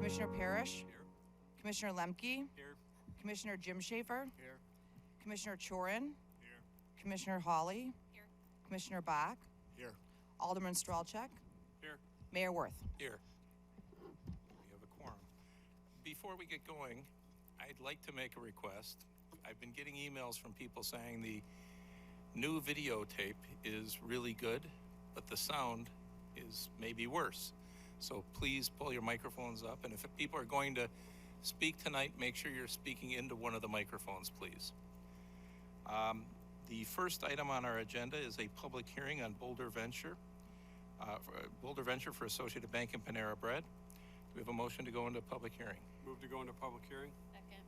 Commissioner Parrish, Here. Commissioner Lemke, Here. Commissioner Jim Schaefer, Here. Commissioner Chorin, Here. Commissioner Hawley, Here. Commissioner Bach, Here. Alderman Strelchek, Here. Mayor Worth. Here. We have a quorum. Before we get going, I'd like to make a request. I've been getting emails from people saying the new videotape is really good, but the sound is maybe worse. So please pull your microphones up, and if people are going to speak tonight, make sure you're speaking into one of the microphones, please. The first item on our agenda is a public hearing on Boulder Venture for Associated Bank and Panera Bread. Do we have a motion to go into public hearing? Move to go into public hearing. Second.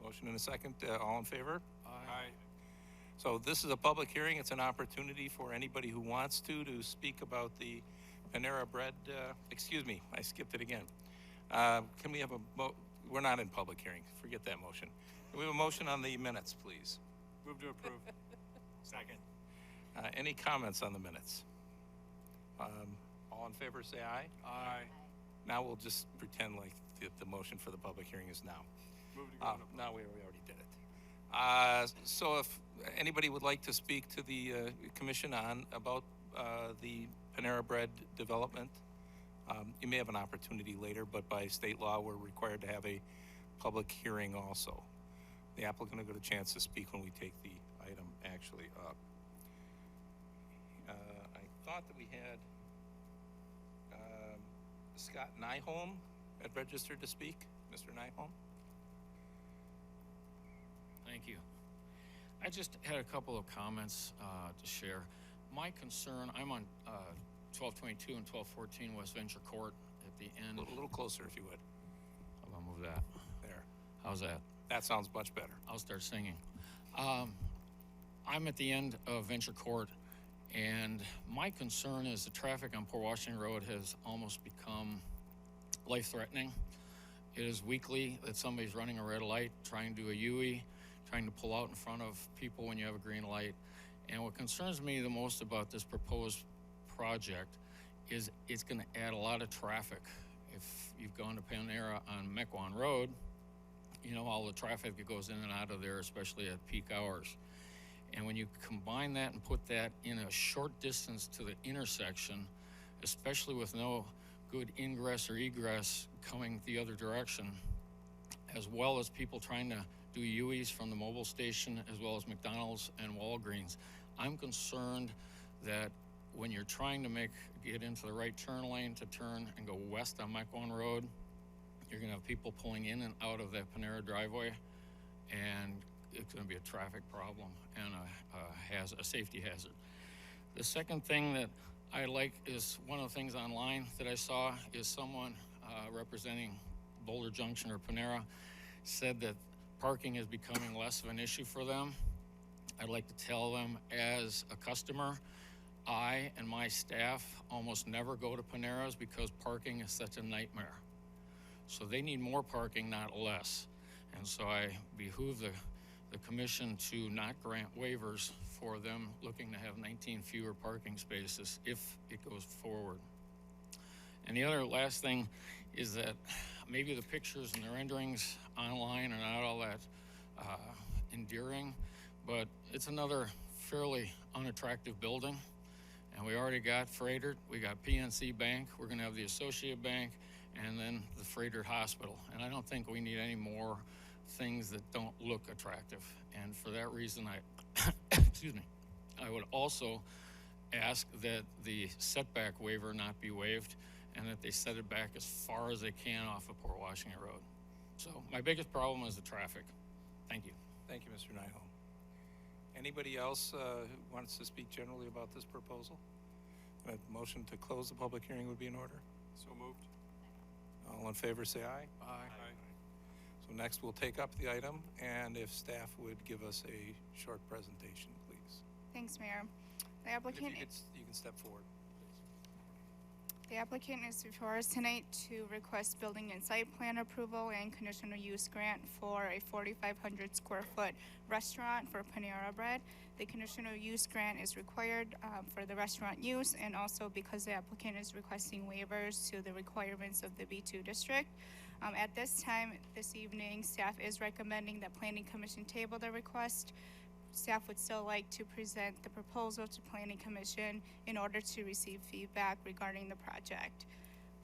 Motion and a second. All in favor? Aye. So this is a public hearing. It's an opportunity for anybody who wants to speak about the Panera Bread. Excuse me, I skipped it again. Can we have we're not in public hearing. Forget that motion. Can we have a motion on the minutes, please? Move to approve. Second. Any comments on the minutes? All in favor, say aye. Aye. Now we'll just pretend like the motion for the public hearing is now. Move to go into No, we already did it. So if anybody would like to speak to the commission about the Panera Bread development, you may have an opportunity later, but by state law, we're required to have a public hearing also. The applicant will get a chance to speak when we take the item actually up. I thought that we had Scott Nyholm had registered to speak. Mr. Nyholm? Thank you. I just had a couple of comments to share. My concern, I'm on 1222 and 1214 West Venture Court at the end. A little closer, if you would. I'm gonna move that. There. How's that? That sounds much better. I'll start singing. I'm at the end of Venture Court, and my concern is the traffic on Port Washington Road has almost become life-threatening. It is weekly that somebody's running a red light, trying to do a UE, trying to pull out in front of people when you have a green light. And what concerns me the most about this proposed project is it's going to add a lot of traffic. If you've gone to Panera on Mequon Road, you know all the traffic that goes in and out of there, especially at peak hours. And when you combine that and put that in a short distance to the intersection, especially with no good ingress or egress coming the other direction, as well as people trying to do UEs from the mobile station, as well as McDonald's and Walgreens, I'm concerned that when you're trying to get into the right turn lane to turn and go west on Mequon Road, you're gonna have people pulling in and out of that Panera driveway, and it's gonna be a traffic problem and a safety hazard. The second thing that I like is one of the things online that I saw is someone representing Boulder Junction or Panera said that parking is becoming less of an issue for them. I'd like to tell them, as a customer, I and my staff almost never go to Panera's because parking is such a nightmare. So they need more parking, not less. And so I behoove the commission to not grant waivers for them looking to have 19 fewer parking spaces if it goes forward. And the other last thing is that maybe the pictures and the renderings online are not all that endearing, but it's another fairly unattractive building. And we already got Freighter, we got PNC Bank, we're gonna have the Associated Bank, and then the Freighter Hospital. And I don't think we need any more things that don't look attractive. And for that reason, excuse me, I would also ask that the setback waiver not be waived and that they set it back as far as they can off of Port Washington Road. So my biggest problem is the traffic. Thank you. Thank you, Mr. Nyholm. Anybody else who wants to speak generally about this proposal? A motion to close the public hearing would be in order. So moved. All in favor, say aye. Aye. So next we'll take up the item, and if staff would give us a short presentation, please. Thanks, Mayor. The If applicant. you can step forward, The applicant is before us tonight to request building and site plan approval and conditional use grant for a 4,500 square foot restaurant for Panera Bread. The conditional use grant is required for the restaurant use, and also because the applicant is requesting waivers to the requirements of the B2 district. At this time, this evening, staff is recommending that Planning Commission table the request. Staff would still like to present the proposal to Planning Commission in order to receive feedback regarding the project.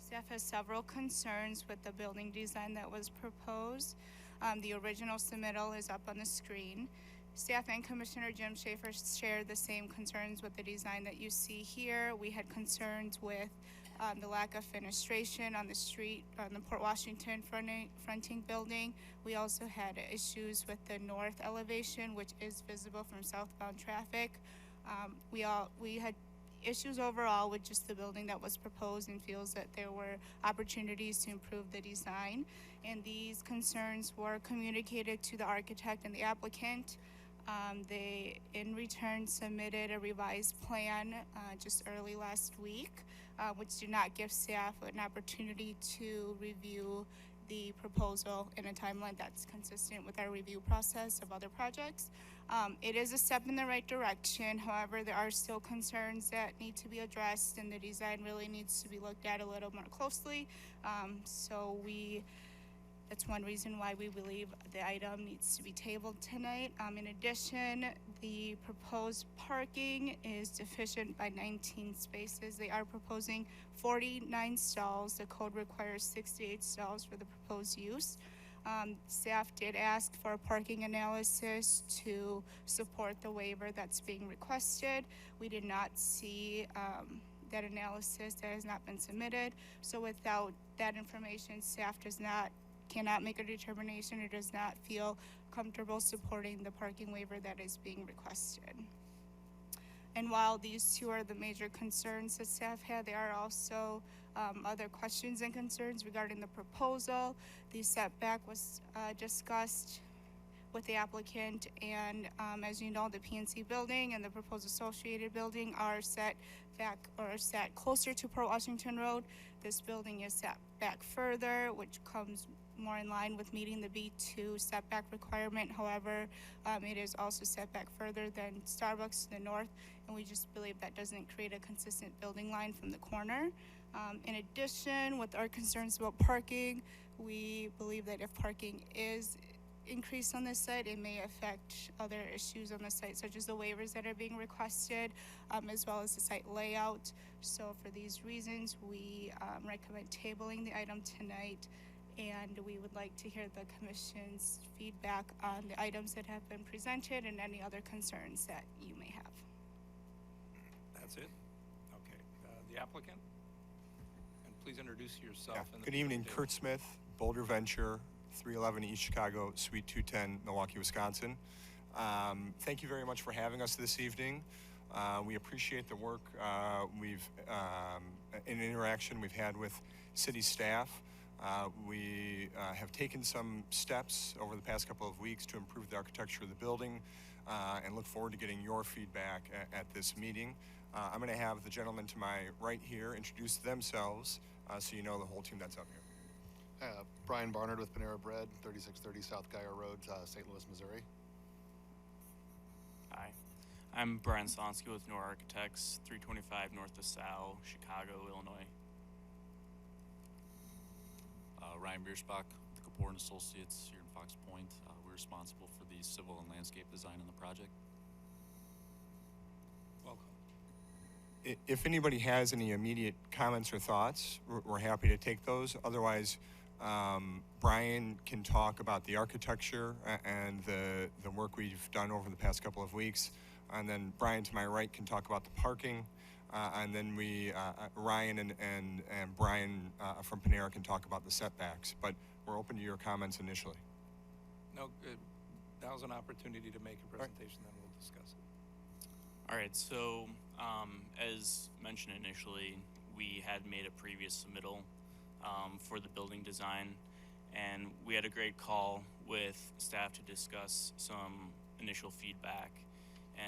Staff has several concerns with the building design that was proposed. The original submittal is up on the screen. Staff and Commissioner Jim Schaefer shared the same concerns with the design that you see here. We had concerns with the lack of fenestration on the street, on the Port Washington fronting building. We also had issues with the north elevation, which is visible from southbound traffic. We had issues overall with just the building that was proposed, and feels that there were opportunities to improve the design. And these concerns were communicated to the architect and the applicant. They, in return, submitted a revised plan just early last week, which did not give staff an opportunity to review the proposal in a timeline that's consistent with our review process of other projects. It is a step in the right direction. However, there are still concerns that need to be addressed, and the design really needs to be looked at a little more closely. That's one reason why we believe the item needs to be tabled tonight. In addition, the proposed parking is deficient by 19 spaces. They are proposing 49 stalls. The code requires 68 stalls for the proposed use. Staff did ask for a parking analysis to support the waiver that's being requested. We did not see that analysis. That has not been submitted. So without that information, staff cannot make a determination or does not feel comfortable supporting the parking waiver that is being requested. And while these two are the major concerns that staff had, there are also other questions and concerns regarding the proposal. The setback was discussed with the applicant, and as you know, the PNC building and the proposed associated building are set back or set closer to Port Washington Road. This building is set back further, which comes more in line with meeting the B2 setback requirement. However, it is also set back further than Starbucks to the north, and we just believe that doesn't create a consistent building line from the corner. In addition, with our concerns about parking, we believe that if parking is increased on this site, it may affect other issues on the site, such as the waivers that are being requested, as well as the site layout. So for these reasons, we recommend tabling the item tonight, and we would like to hear the Commission's feedback on the items that have been presented and any other concerns that you may have. That's it? Okay. The applicant? And please introduce yourself. Yeah. And the Good people evening, that Kurt Smith, Boulder Venture, 311 East Chicago, Suite 210, Milwaukee, Wisconsin. Thank you very much for having us this evening. We appreciate the work in interaction we've had with city staff. We have taken some steps over the past couple of weeks to improve the architecture of the building and look forward to getting your feedback at this meeting. I'm going to have the gentleman to my right here introduce themselves so you know the whole team that's up here. Brian Barnard with Panera Bread, 3630 South Geyer Road, St. Louis, Missouri. Hi, I'm Brian Sonsky with Nor Architects, 325 North LaSalle, Chicago, Illinois. Ryan Bierschbach, with Kapoor and Associates here in Fox Point. We're responsible for the civil and landscape design in the project. welcome. If anybody has any immediate comments or thoughts, we're happy to take those. Otherwise, Brian can talk about the architecture and the work we've done over the past couple of weeks. And then Brian to my right can talk about the parking. And then Ryan and Brian from Panera can talk about the setbacks. But we're open to your comments initially. No, now's an opportunity to make a presentation, then we'll discuss it. All right, so as mentioned initially, we had made a previous submittal for the building design, and we had a great call with staff to discuss some initial feedback.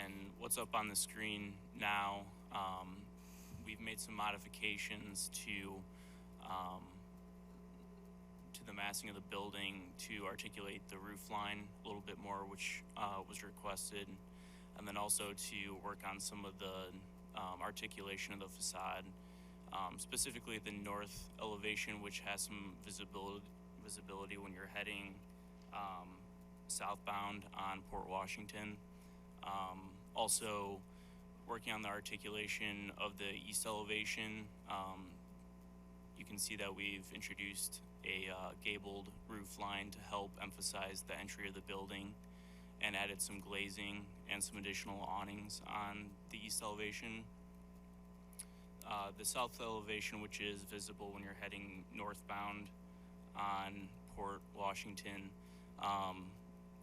And what's up on the screen now, we've made some modifications to the massing of the building to articulate the roof line a little bit more, which was requested, and then also to work on some of the articulation of the facade, specifically the north elevation, which has some visibility when you're heading southbound on Port Washington. Also working on the articulation of the east elevation. You can see that we've introduced a gabled roof line to help emphasize the entry of the building, and added some glazing and some additional awnings on the east elevation. The south elevation, which is visible when you're heading northbound on Port Washington,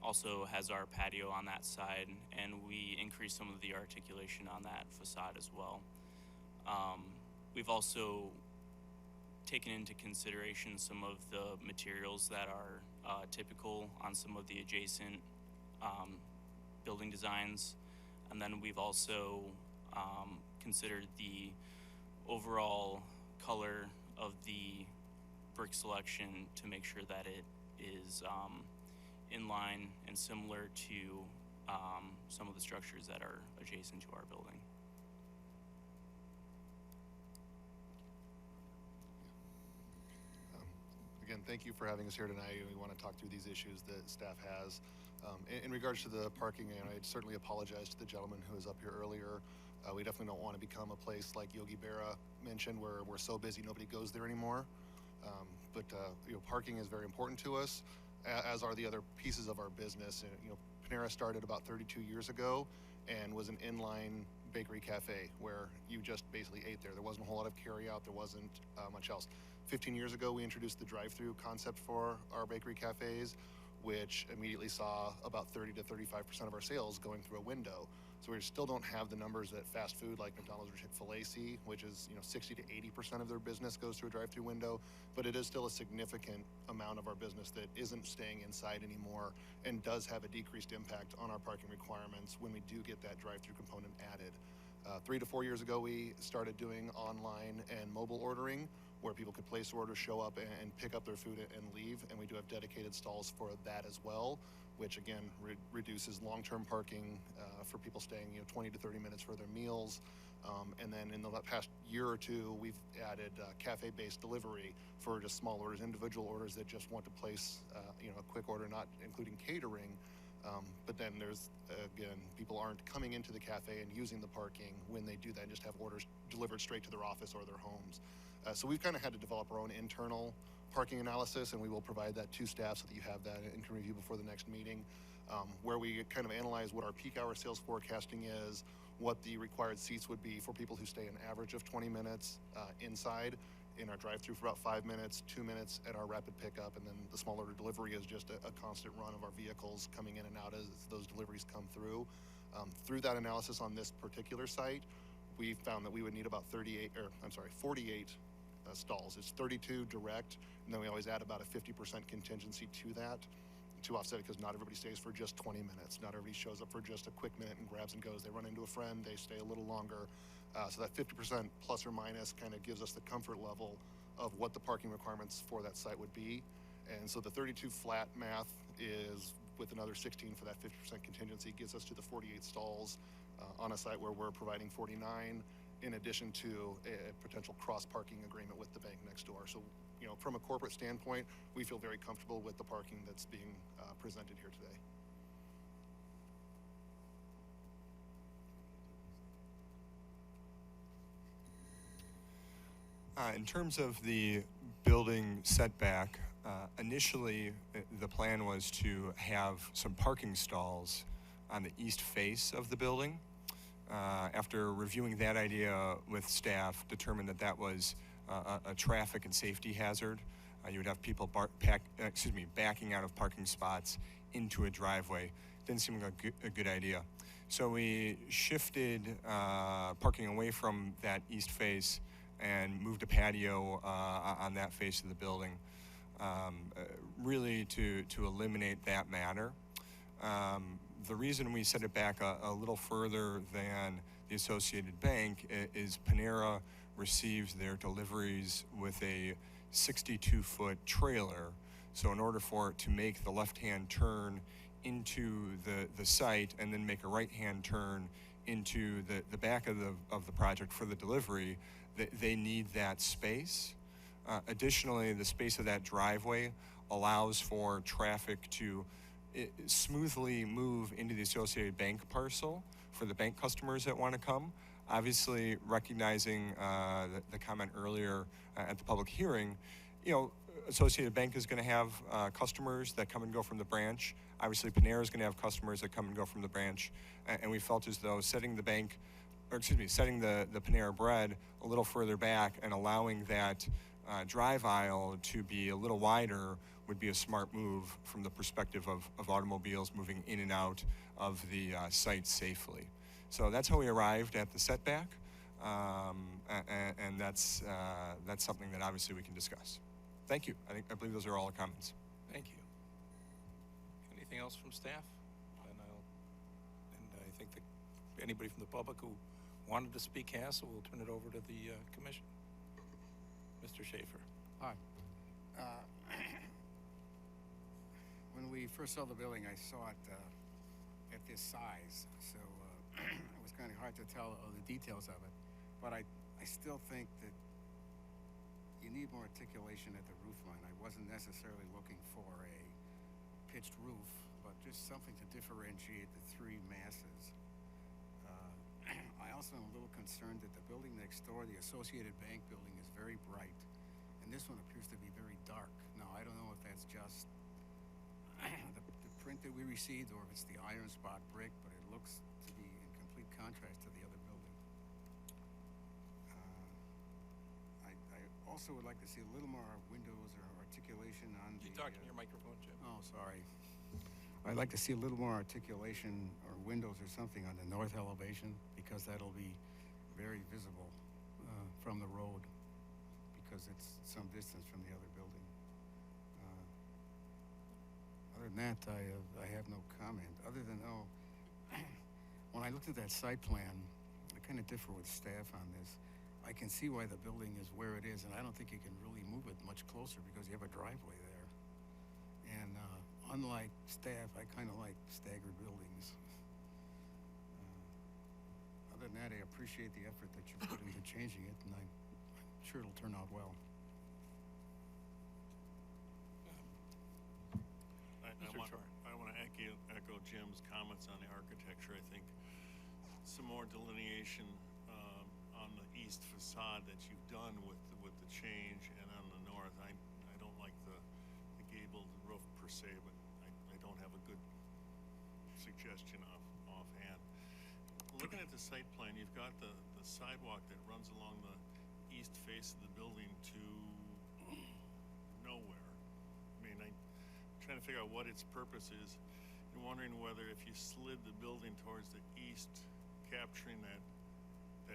also has our patio on that side, and we increased some of the articulation on that facade as well. We've also taken into consideration some of the materials that are typical on some of the adjacent building designs, and then we've also considered the overall color of the brick selection to make sure that it is in line and similar to some of the structures that are adjacent to our building. Again, thank you for having us here tonight. We want to talk through these issues that staff has. In regards to the parking, and I'd certainly apologize to the gentleman who was up here earlier. We definitely don't want to become a place like Yogi Berra mentioned, where we're so busy nobody goes there anymore. But parking is very important to us, as are the other pieces of our business. Panera started about 32 years ago and was an inline bakery cafe where you just basically ate there. There wasn't a whole lot of carry out. There wasn't much else. 15 years ago, we introduced the drive-through concept for our bakery cafes, which immediately saw about 30 to 35% of our sales going through a window. So we still don't have the numbers that fast food like McDonald's or Chick-fil-A see, which is 60 to 80% of their business goes through a drive-through window. But it is still a significant amount of our business that isn't staying inside anymore, and does have a decreased impact on our parking requirements when we do get that drive-through component added. 3 to 4 years ago, we started doing online and mobile ordering, where people could place orders, show up, and pick up their food and leave. And we do have dedicated stalls for that as well, which again reduces long-term parking for people staying 20 to 30 minutes for their meals. And then in the past year or two, we've added cafe-based delivery for just small orders, individual orders that just want to place a quick order, not including catering. But then there's, again, people aren't coming into the cafe and using the parking when they do that, and just have orders delivered straight to their office or their homes. So we've kind of had to develop our own internal parking analysis, and we will provide that to staff so that you have that and can review before the next meeting, where we kind of analyze what our peak hour sales forecasting is, what the required seats would be for people who stay an average of 20 minutes inside in our drive-through for about 5 minutes, 2 minutes at our rapid pickup, and then the small order delivery is just a constant run of our vehicles coming in and out as those deliveries come through. Through that analysis on this particular site, we found that we would need about 48 stalls. It's 32 direct, and then we always add about a 50% contingency to that to offset it, because not everybody stays for just 20 minutes. Not everybody shows up for just a quick minute and grabs and goes. They run into a friend, they stay a little longer. So that 50% plus or minus kind of gives us the comfort level of what the parking requirements for that site would be. And so the 32 flat math is, with another 16 for that 50% contingency, gets us to the 48 stalls on a site where we're providing 49, in addition to a potential cross-parking agreement with the bank next door. So, from a corporate standpoint, we feel very comfortable with the parking that's being presented here today. In terms of the building setback, initially the plan was to have some parking stalls on the east face of the building. After reviewing that idea with staff, determined that that was a traffic and safety hazard. You would have people backing out of parking spots into a driveway. Didn't seem like a good idea. So we shifted parking away from that east face and moved a patio on that face of the building, really to eliminate that matter. The reason we set it back a little further than the Associated Bank is Panera receives their deliveries with a 62-foot trailer. So in order for it to make the left-hand turn into the site and then make a right-hand turn into the back of the project for the delivery, they need that space. Additionally, the space of that driveway allows for traffic to smoothly move into the Associated Bank parcel for the bank customers that want to come. Obviously, recognizing the comment earlier at the public hearing, Associated Bank is going to have customers that come and go from the branch. Obviously, Panera is going to have customers that come and go from the branch. And we felt as though setting the Panera Bread a little further back and allowing that drive aisle to be a little wider would be a smart move from the perspective of automobiles moving in and out of the site safely. So that's how we arrived at the setback, and that's something that obviously we can discuss. Thank you. I believe those are all the comments. Thank you. Anything else from staff? And I think that anybody from the public who wanted to speak has, so we'll turn it over to the commission. Mr. Schaefer. Hi. When we first saw the building, I saw it at this size, so it was kind of hard to tell all the details of it. But I still think that you need more articulation at the roof line. I wasn't necessarily looking for a pitched roof, but just something to differentiate the three masses. I also am a little concerned that the building next door, the Associated Bank building, is very bright, and this one appears to be very dark. Now, I don't know if that's just the print that we received or if it's the iron spot brick, but it looks to be in complete contrast to the other building. I also would like to see a little more windows or articulation on Can you talk in your microphone, Jim? Oh, sorry. I'd like to see a little more articulation or windows or something on the north elevation, because that'll be very visible from the road, because it's some distance from the other building. Other than that, I have no comment, other than, when I looked at that site plan, I kind of differ with staff on this. I can see why the building is where it is, and I don't think you can really move it much closer because you have a driveway there. And unlike staff, I kind of like staggered buildings. Other than that, I appreciate the effort that you put into changing it, and I'm sure it'll turn out well. I want to echo Jim's comments on the architecture. I think some more delineation on the east facade that you've done with the change, and on the north, I don't like the gabled roof per se, but I don't have a good suggestion offhand. Looking at the site plan, you've got the sidewalk that runs along the east face of the building to nowhere. I mean, I'm trying to figure out what its purpose is, and wondering whether if you slid the building towards the east, capturing that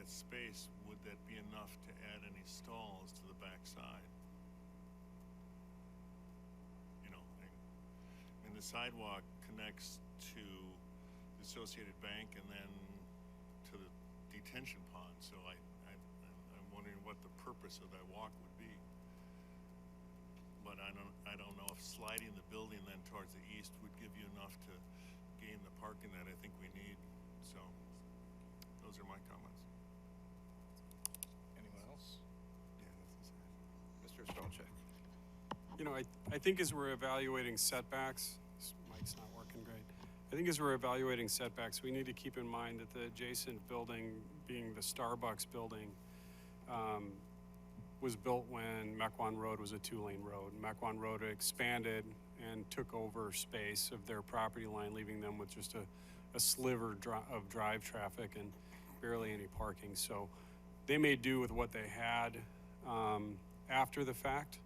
space, would that be enough to add any stalls to the back side? And the sidewalk connects to the Associated Bank and then to the detention pond. So I'm wondering what the purpose of that walk would be. But I don't know if sliding the building then towards the east would give you enough to gain the parking that I think we need. So those are my comments. Anyone else? Mr. Strelchek. I think as we're evaluating setbacks, this mic's not working great. I think as we're evaluating setbacks, we need to keep in mind that the adjacent building, being the Starbucks building, was built when Mequon Road was a two-lane road. Mequon Road expanded and took over space of their property line, leaving them with just a sliver of drive traffic and barely any parking. So they made do with what they had after the fact.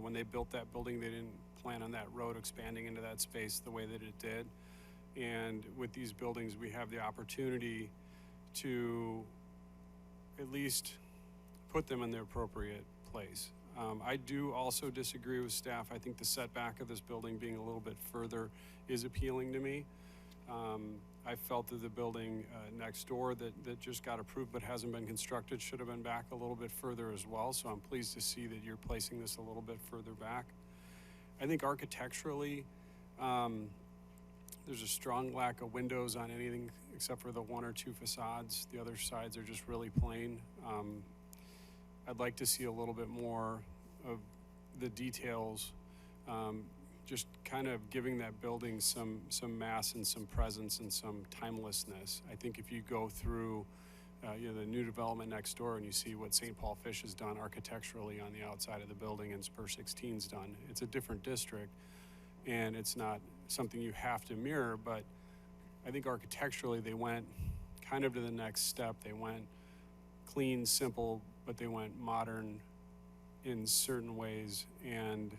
When they built that building, they didn't plan on that road expanding into that space the way that it did. And with these buildings, we have the opportunity to at least put them in their appropriate place. I do also disagree with staff. I think the setback of this building being a little bit further is appealing to me. I felt that the building next door that just got approved but hasn't been constructed should have been back a little bit further as well. So I'm pleased to see that you're placing this a little bit further back. I think architecturally, there's a strong lack of windows on anything except for the one or two facades. The other sides are just really plain. I'd like to see a little bit more of the details, just kind of giving that building some mass and some presence and some timelessness. I think if you go through the new development next door and you see what St. Paul Fish has done architecturally on the outside of the building and Spur 16's done, it's a different district and it's not something you have to mirror, but I think architecturally they went kind of to the next step. They went clean, simple, but they went modern in certain ways, and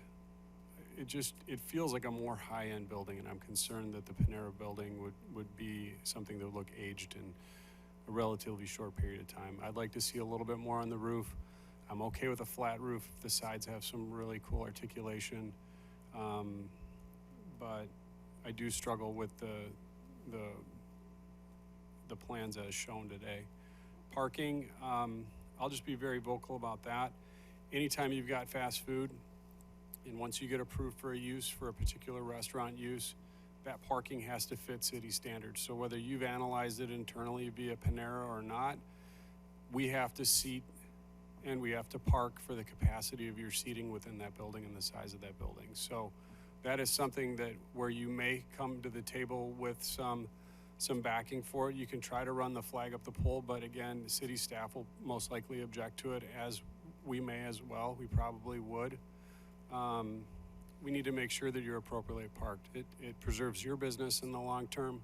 it feels like a more high-end building, and I'm concerned that the Panera building would be something that would look aged in a relatively short period of time. I'd like to see a little bit more on the roof. I'm okay with a flat roof if the sides have some really cool articulation, but I do struggle with the plans as shown today. Parking, I'll just be very vocal about that. Anytime you've got fast food, and once you get approved for a use for a particular restaurant use, that parking has to fit city standards. So whether you've analyzed it internally via Panera or not, we have to seat and we have to park for the capacity of your seating within that building and the size of that building. So that is something that where you may come to the table with some backing for it. You can try to run the flag up the pole, but again, the city staff will most likely object to it, as we may as well. We probably would. We need to make sure that you're appropriately parked. It preserves your business in the long term.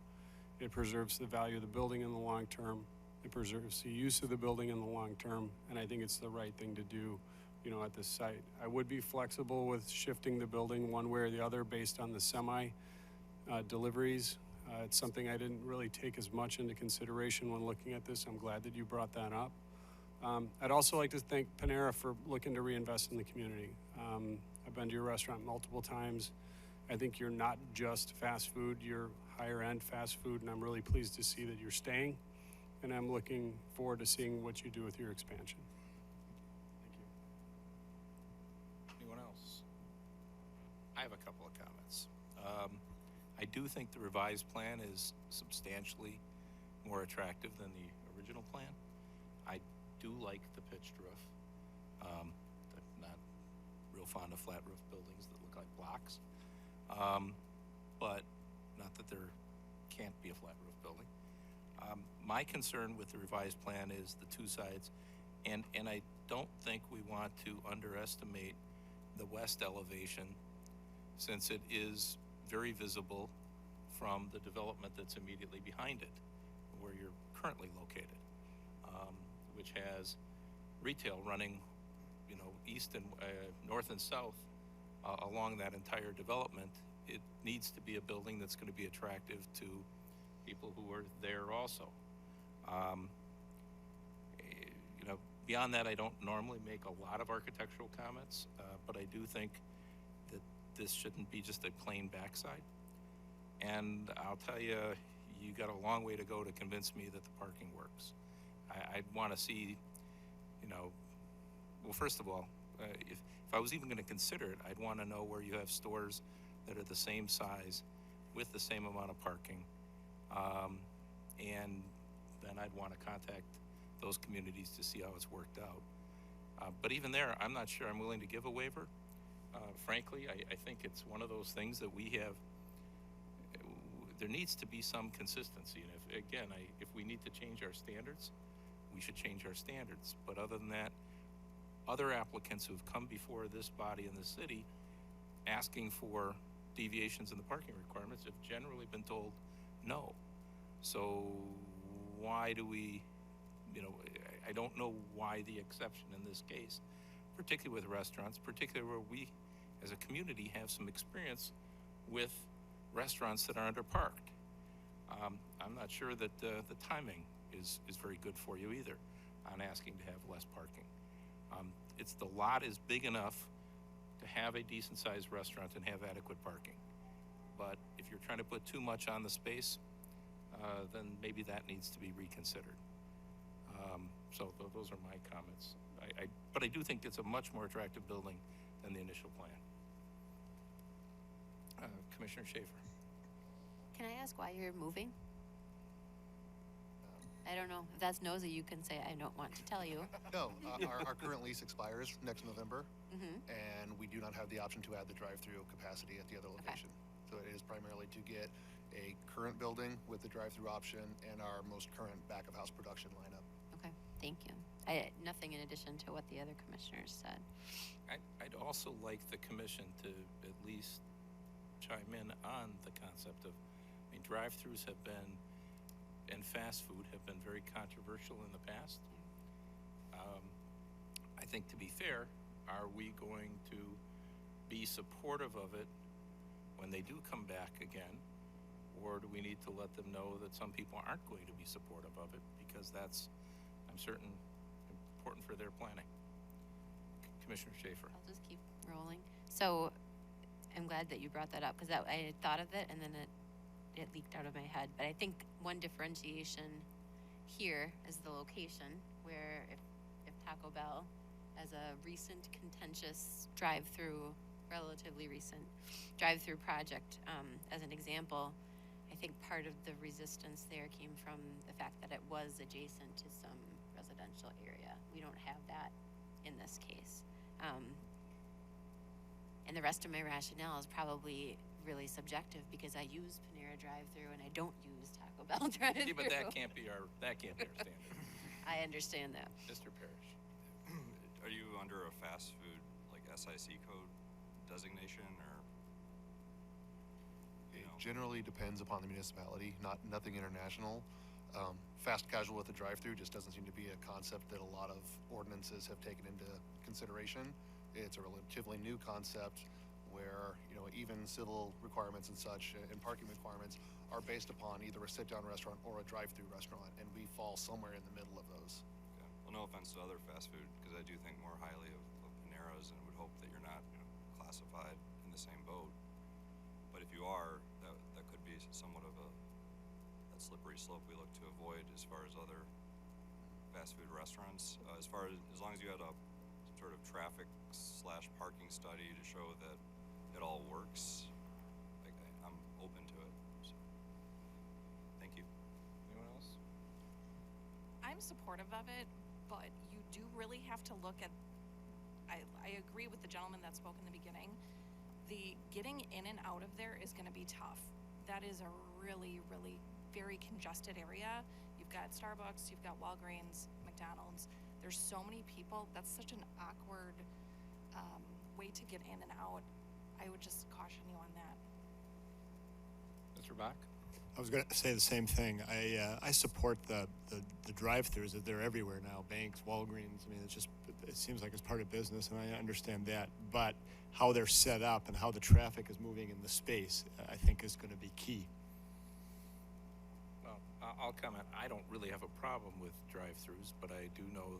It preserves the value of the building in the long term. It preserves the use of the building in the long term. And I think it's the right thing to do, at this site. I would be flexible with shifting the building one way or the other based on the semi deliveries. It's something I didn't really take as much into consideration when looking at this. I'm glad that you brought that up. I'd also like to thank Panera for looking to reinvest in the community. I've been to your restaurant multiple times. I think you're not just fast food, you're higher end fast food, and I'm really pleased to see that you're staying, and I'm looking forward to seeing what you do with your expansion. Thank you. Anyone else? I have a couple of comments. I do think the revised plan is substantially more attractive than the original plan. I do like the pitched roof. I'm not real fond of flat roof buildings that look like blocks. But not that there can't be a flat roof building. My concern with the revised plan is the two sides, and I don't think we want to underestimate the west elevation, since it is very visible from the development that's immediately behind it, where you're currently located, which has retail running, east and north and south along that entire development. It needs to be a building that's going to be attractive to people who are there also. Beyond that, I don't normally make a lot of architectural comments, but I do think that this shouldn't be just a plain backside. And I'll tell you, you got a long way to go to convince me that the parking works. I'd want to see, well, first of all, if I was even going to consider it, I'd want to know where you have stores that are the same size with the same amount of parking. And then I'd want to contact those communities to see how it's worked out. But even there, I'm not sure I'm willing to give a waiver. Frankly, I think it's one of those things that we have, there needs to be some consistency. And if we need to change our standards, we should change our standards. But other than that, other applicants who've come before this body in the city asking for deviations in the parking requirements have generally been told no. So why do we, I don't know why the exception in this case, particularly with restaurants, particularly where we as a community have some experience with restaurants that are underparked. I'm not sure that the timing is very good for you either on asking to have less parking. The lot is big enough to have a decent sized restaurant and have adequate parking. But if you're trying to put too much on the space, then maybe that needs to be reconsidered. Those are my comments. But I do think it's a much more attractive building than the initial plan. Commissioner Schaefer. Can I ask why you're moving? I don't know. If that's nosy, you can say I don't want to tell you. No, our current lease expires next November, Mm-hmm. and we do not have the option to add the drive-through capacity at the other location. So it is primarily to get a current building with the drive-through option and our most current back-of-house production lineup. Okay, thank you. Nothing in addition to what the other commissioners said. I'd also like the commission to at least chime in on the concept of, drive-throughs have been, and fast food have been very controversial in the past. I think, to be fair, are we going to be supportive of it when they do come back again? Or do we need to let them know that some people aren't going to be supportive of it, because that's, I'm certain, important for their planning? Commissioner Schaefer. I'll just keep rolling. So I'm glad that you brought that up, because I had thought of it and then it leaked out of my head. But I think one differentiation here is the location, where if Taco Bell, as a recent contentious drive-through, relatively recent drive-through project, as an example, I think part of the resistance there came from the fact that it was adjacent to some residential area. We don't have that in this case. And the rest of my rationale is probably really subjective, because I use Panera drive-through and I don't use Taco Bell drive-through. Yeah, but that can't be our standard. I understand that. Mr. Parrish. Are you under a fast food, like SIC code designation, or? It generally depends upon the municipality, nothing international. Fast casual with a drive-through just doesn't seem to be a concept that a lot of ordinances have taken into consideration. It's a relatively new concept where, even civil requirements and such and parking requirements are based upon either a sit-down restaurant or a drive-through restaurant, and we fall somewhere in the middle of those. Yeah. Well, no offense to other fast food, because I do think more highly of Panera's, and would hope that you're not classified in the same boat. But if you are, that could be somewhat of that slippery slope we look to avoid as far as other fast food restaurants. As long as you had a sort of traffic/parking study to show that it all works, I'm open to it. So, thank you. Anyone else? I'm supportive of it, but you do really have to look at, I agree with the gentleman that spoke in the beginning. The getting in and out of there is going to be tough. That is a really, really very congested area. You've got Starbucks, you've got Walgreens, McDonald's. There's so many people. That's such an awkward way to get in and out. I would just caution you on that. Mr. Bach? I was going to say the same thing. I support the drive-throughs, that they're everywhere now. Banks, Walgreens. It seems like it's part of business, and I understand that. But how they're set up and how the traffic is moving in the space, I think, is going to be key. Well, I'll comment. I don't really have a problem with drive-throughs, but I do know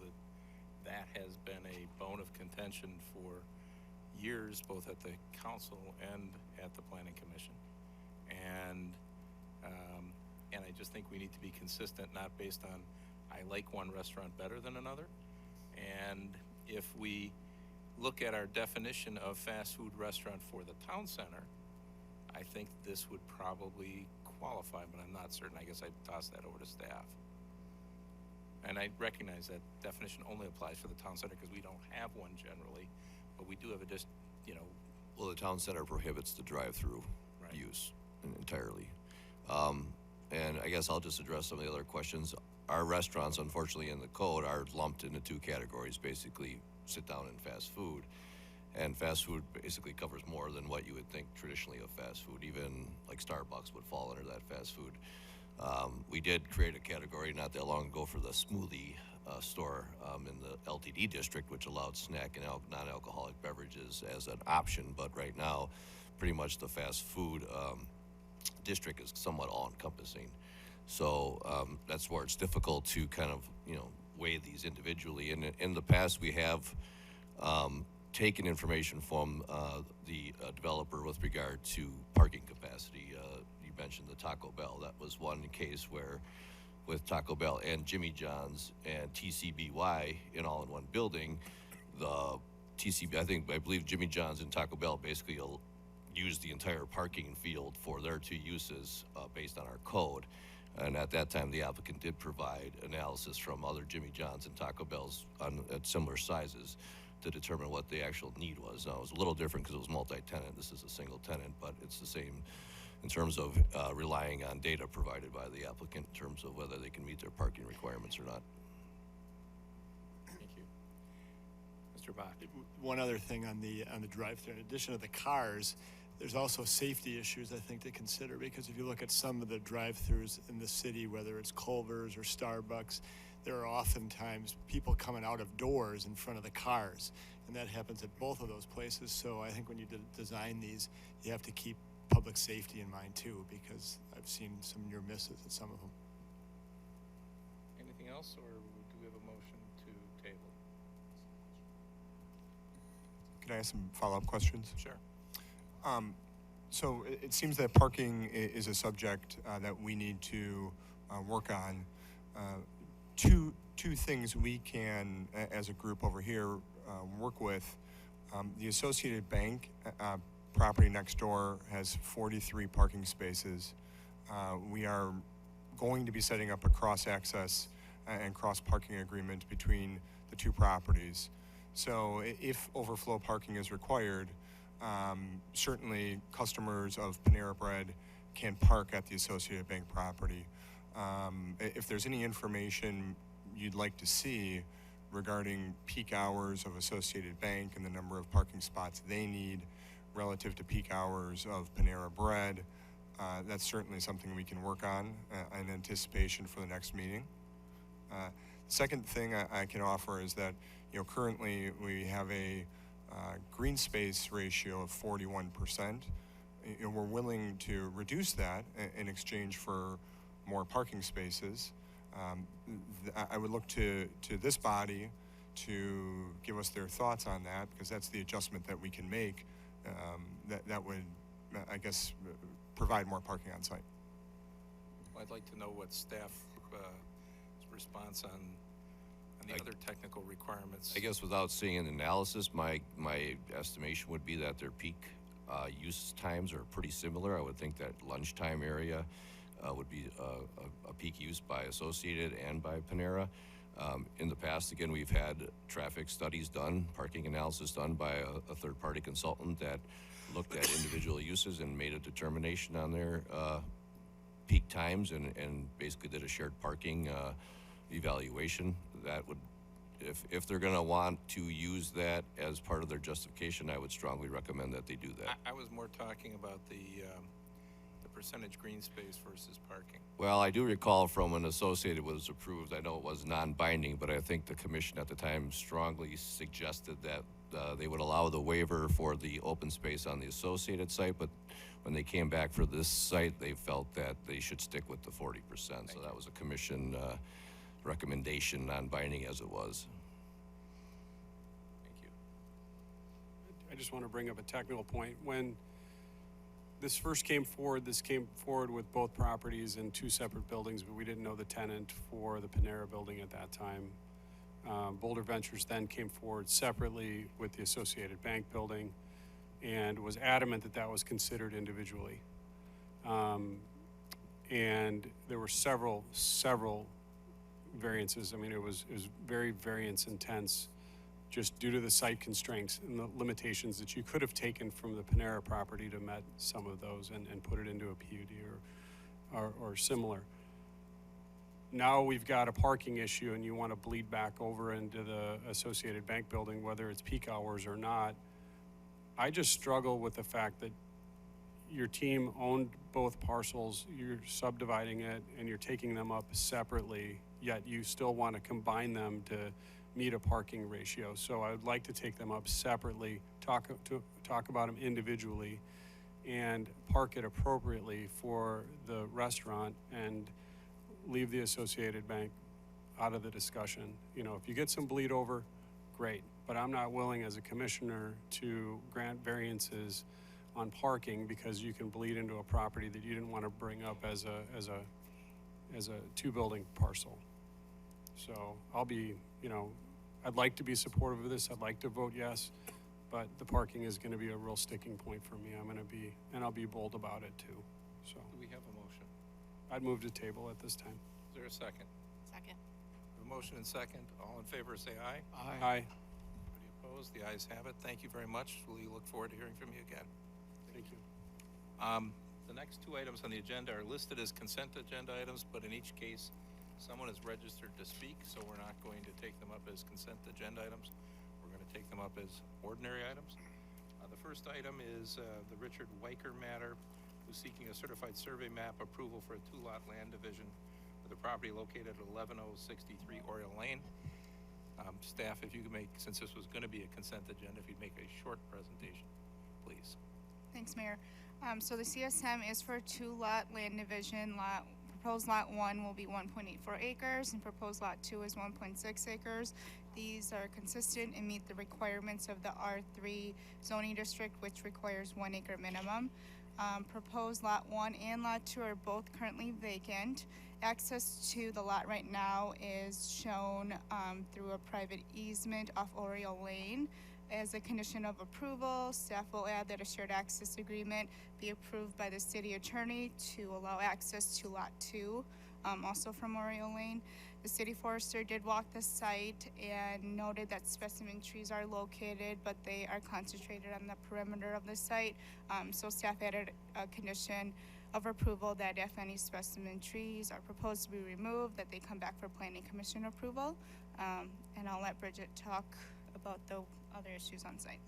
that has been a bone of contention for years, both at the council and at the planning commission. And I just think we need to be consistent, not based on I like one restaurant better than another. And if we look at our definition of fast food restaurant for the town center, I think this would probably qualify, but I'm not certain. I guess I'd toss that over to staff. And I recognize that definition only applies for the town center because we don't have one generally, but we do have Well, the town center prohibits the drive-through Right. use entirely. And I guess I'll just address some of the other questions. Our restaurants, unfortunately, in the code are lumped into two categories, basically sit down and fast food. And fast food basically covers more than what you would think traditionally of fast food. Even like Starbucks would fall under that fast food. We did create a category not that long ago for the smoothie store in the LTD district, which allowed snack and non-alcoholic beverages as an option. But right now, pretty much the fast food district is somewhat all-encompassing. So that's where it's difficult to kind of, weigh these individually. And in the past, we have taken information from the developer with regard to parking capacity. You mentioned the Taco Bell. That was one case where with Taco Bell and Jimmy John's and TCBY in all in one building, the I believe Jimmy John's and Taco Bell basically use the entire parking field for their two uses based on our code. And at that time, the applicant did provide analysis from other Jimmy John's and Taco Bell's at similar sizes to determine what the actual need was. Now, it was a little different because it was multi-tenant. This is a single tenant, but it's the same in terms of relying on data provided by the applicant in terms of whether they can meet their parking requirements or not. Thank you. Mr. Bach. One other thing on the drive-through, in addition to the cars, there's also safety issues, I think, to consider, because if you look at some of the drive-throughs in the city, whether it's Culver's or Starbucks, there are oftentimes people coming out of doors in front of the cars, and that happens at both of those places. So I think when you design these, you have to keep public safety in mind too, because I've seen some near misses at some of them. Anything else, or do we have a motion to table? Can I ask some follow-up questions? Sure. So it seems that parking is a subject that we need to work on. Two things we can, as a group over here, work with. The Associated Bank property next door has 43 parking spaces. We are going to be setting up a cross-access and cross-parking agreement between the two properties. So if overflow parking is required, certainly customers of Panera Bread can park at the Associated Bank property. If there's any information you'd like to see regarding peak hours of Associated Bank and the number of parking spots they need relative to peak hours of Panera Bread, that's certainly something we can work on in anticipation for the next meeting. Second thing I can offer is that, currently we have a green space ratio of 41%. We're willing to reduce that in exchange for more parking spaces. I would look to this body to give us their thoughts on that, because that's the adjustment that we can make that would, I guess, provide more parking on site. Well, I'd like to know what staff's response on the other technical requirements. I guess without seeing an analysis, my estimation would be that their peak use times are pretty similar. I would think that lunchtime area would be a peak use by Associated and by Panera. In the past, again, we've had traffic studies done, parking analysis done by a third-party consultant that looked at individual uses and made a determination on their peak times and basically did a shared parking evaluation. That would, if they're going to want to use that as part of their justification, I would strongly recommend that they do that. I was more talking about the percentage green space versus parking. Well, I do recall from when Associated was approved, I know it was non-binding, but I think the commission at the time strongly suggested that they would allow the waiver for the open space on the Associated site, but when they came back for this site, they felt that they should stick with the 40%. So that was a commission recommendation, non-binding as it was. Thank you. I just want to bring up a technical point. When this first came forward, this came forward with both properties in two separate buildings, but we didn't know the tenant for the Panera building at that time. Boulder Ventures then came forward separately with the Associated Bank building and was adamant that that was considered individually. And there were several variances. I mean, it was very variance intense, just due to the site constraints and the limitations that you could have taken from the Panera property to met some of those and put it into a PUD or similar. Now we've got a parking issue and you want to bleed back over into the Associated Bank building, whether it's peak hours or not. I just struggle with the fact that your team owned both parcels, you're subdividing it and you're taking them up separately, yet you still want to combine them to meet a parking ratio. So I would like to take them up separately, talk about them individually, and park it appropriately for the restaurant and leave the Associated Bank out of the discussion. You know, if you get some bleed over, great. But I'm not willing as a commissioner to grant variances on parking because you can bleed into a property that you didn't want to bring up as a two-building parcel. So I'll be, I'd like to be supportive of this. I'd like to vote yes, but the parking is going to be a real sticking point for me. I'll be bold about it too. So Do we have a motion? I'd move to table at this time. Is there a second? Second. A motion and second. All in favor, say aye. Aye. Anybody opposed? The ayes have it. Thank you very much. We look forward to hearing from you again. Thank you. The next two items on the agenda are listed as consent agenda items, but in each case, someone is registered to speak, so we're not going to take them up as consent agenda items. We're going to take them up as ordinary items. The first item is the Richard Weicker matter, who's seeking a certified survey map approval for a two-lot land division with a property located at 11063 Oriole Lane. Staff, if you could make, since this was going to be a consent agenda, if you'd make a short presentation, please. Thanks, Mayor. So the CSM is for a two-lot land division. Proposed lot 1 will be 1.84 acres, and proposed lot 2 is 1.6 acres. These are consistent and meet the requirements of the R3 zoning district, which requires 1 acre minimum. Proposed lot 1 and lot 2 are both currently vacant. Access to the lot right now is shown through a private easement off Oriole Lane. As a condition of approval, staff will add that a shared access agreement be approved by the city attorney to allow access to lot 2, also from Oriole Lane. The city forester did walk the site and noted that specimen trees are located, but they are concentrated on the perimeter of the site. So staff added a condition of approval that if any specimen trees are proposed to be removed, that they come back for planning commission approval. And I'll let Bridget talk about the other issues on site.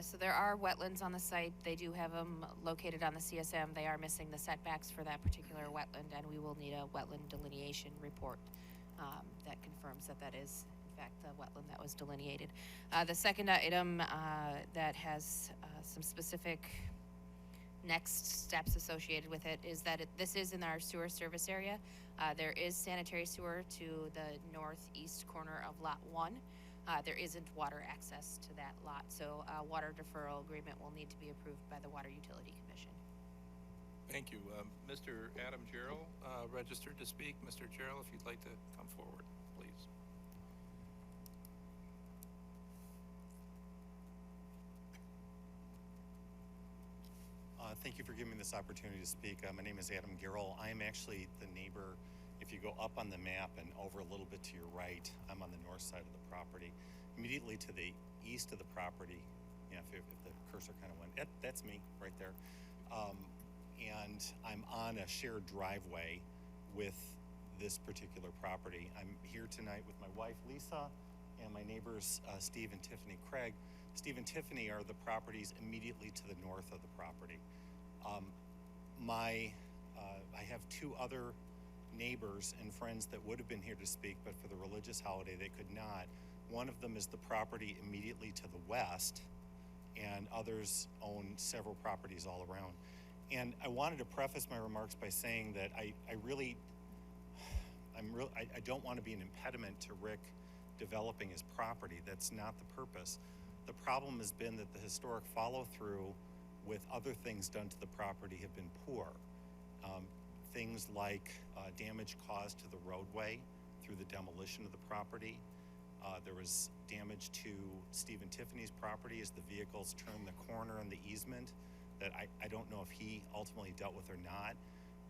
So there are wetlands on the site. They do have them located on the CSM. They are missing the setbacks for that particular wetland, and we will need a wetland delineation report that confirms that that is, in fact, the wetland that was delineated. The second item that has some specific next steps associated with it is that this is in our sewer service area. There is sanitary sewer to the northeast corner of lot 1. There isn't water access to that lot, so a water deferral agreement will need to be approved by the Water Utility Commission. Thank you. Mr. Adam Jarrell, registered to speak. Mr. Jarrell, if you'd like to come forward, please. Thank you for giving me this opportunity to speak. My name is Adam Garrell. I am actually the neighbor. If you go up on the map and over a little bit to your right, I'm on the north side of the property. Immediately to the east of the property, if the cursor kind of went, that's me right there. And I'm on a shared driveway with this particular property. I'm here tonight with my wife, Lisa, and my neighbors, Steve and Tiffany Craig. Steve and Tiffany are the properties immediately to the north of the property. I have two other neighbors and friends that would have been here to speak, but for the religious holiday they could not. One of them is the property immediately to the west, and others own several properties all around. And I wanted to preface my remarks by saying that I don't want to be an impediment to Rick developing his property. That's not the purpose. The problem has been that the historic follow-through with other things done to the property have been poor. Things like damage caused to the roadway through the demolition of the property. There was damage to Steve and Tiffany's property as the vehicles turned the corner in the easement that I don't know if he ultimately dealt with or not.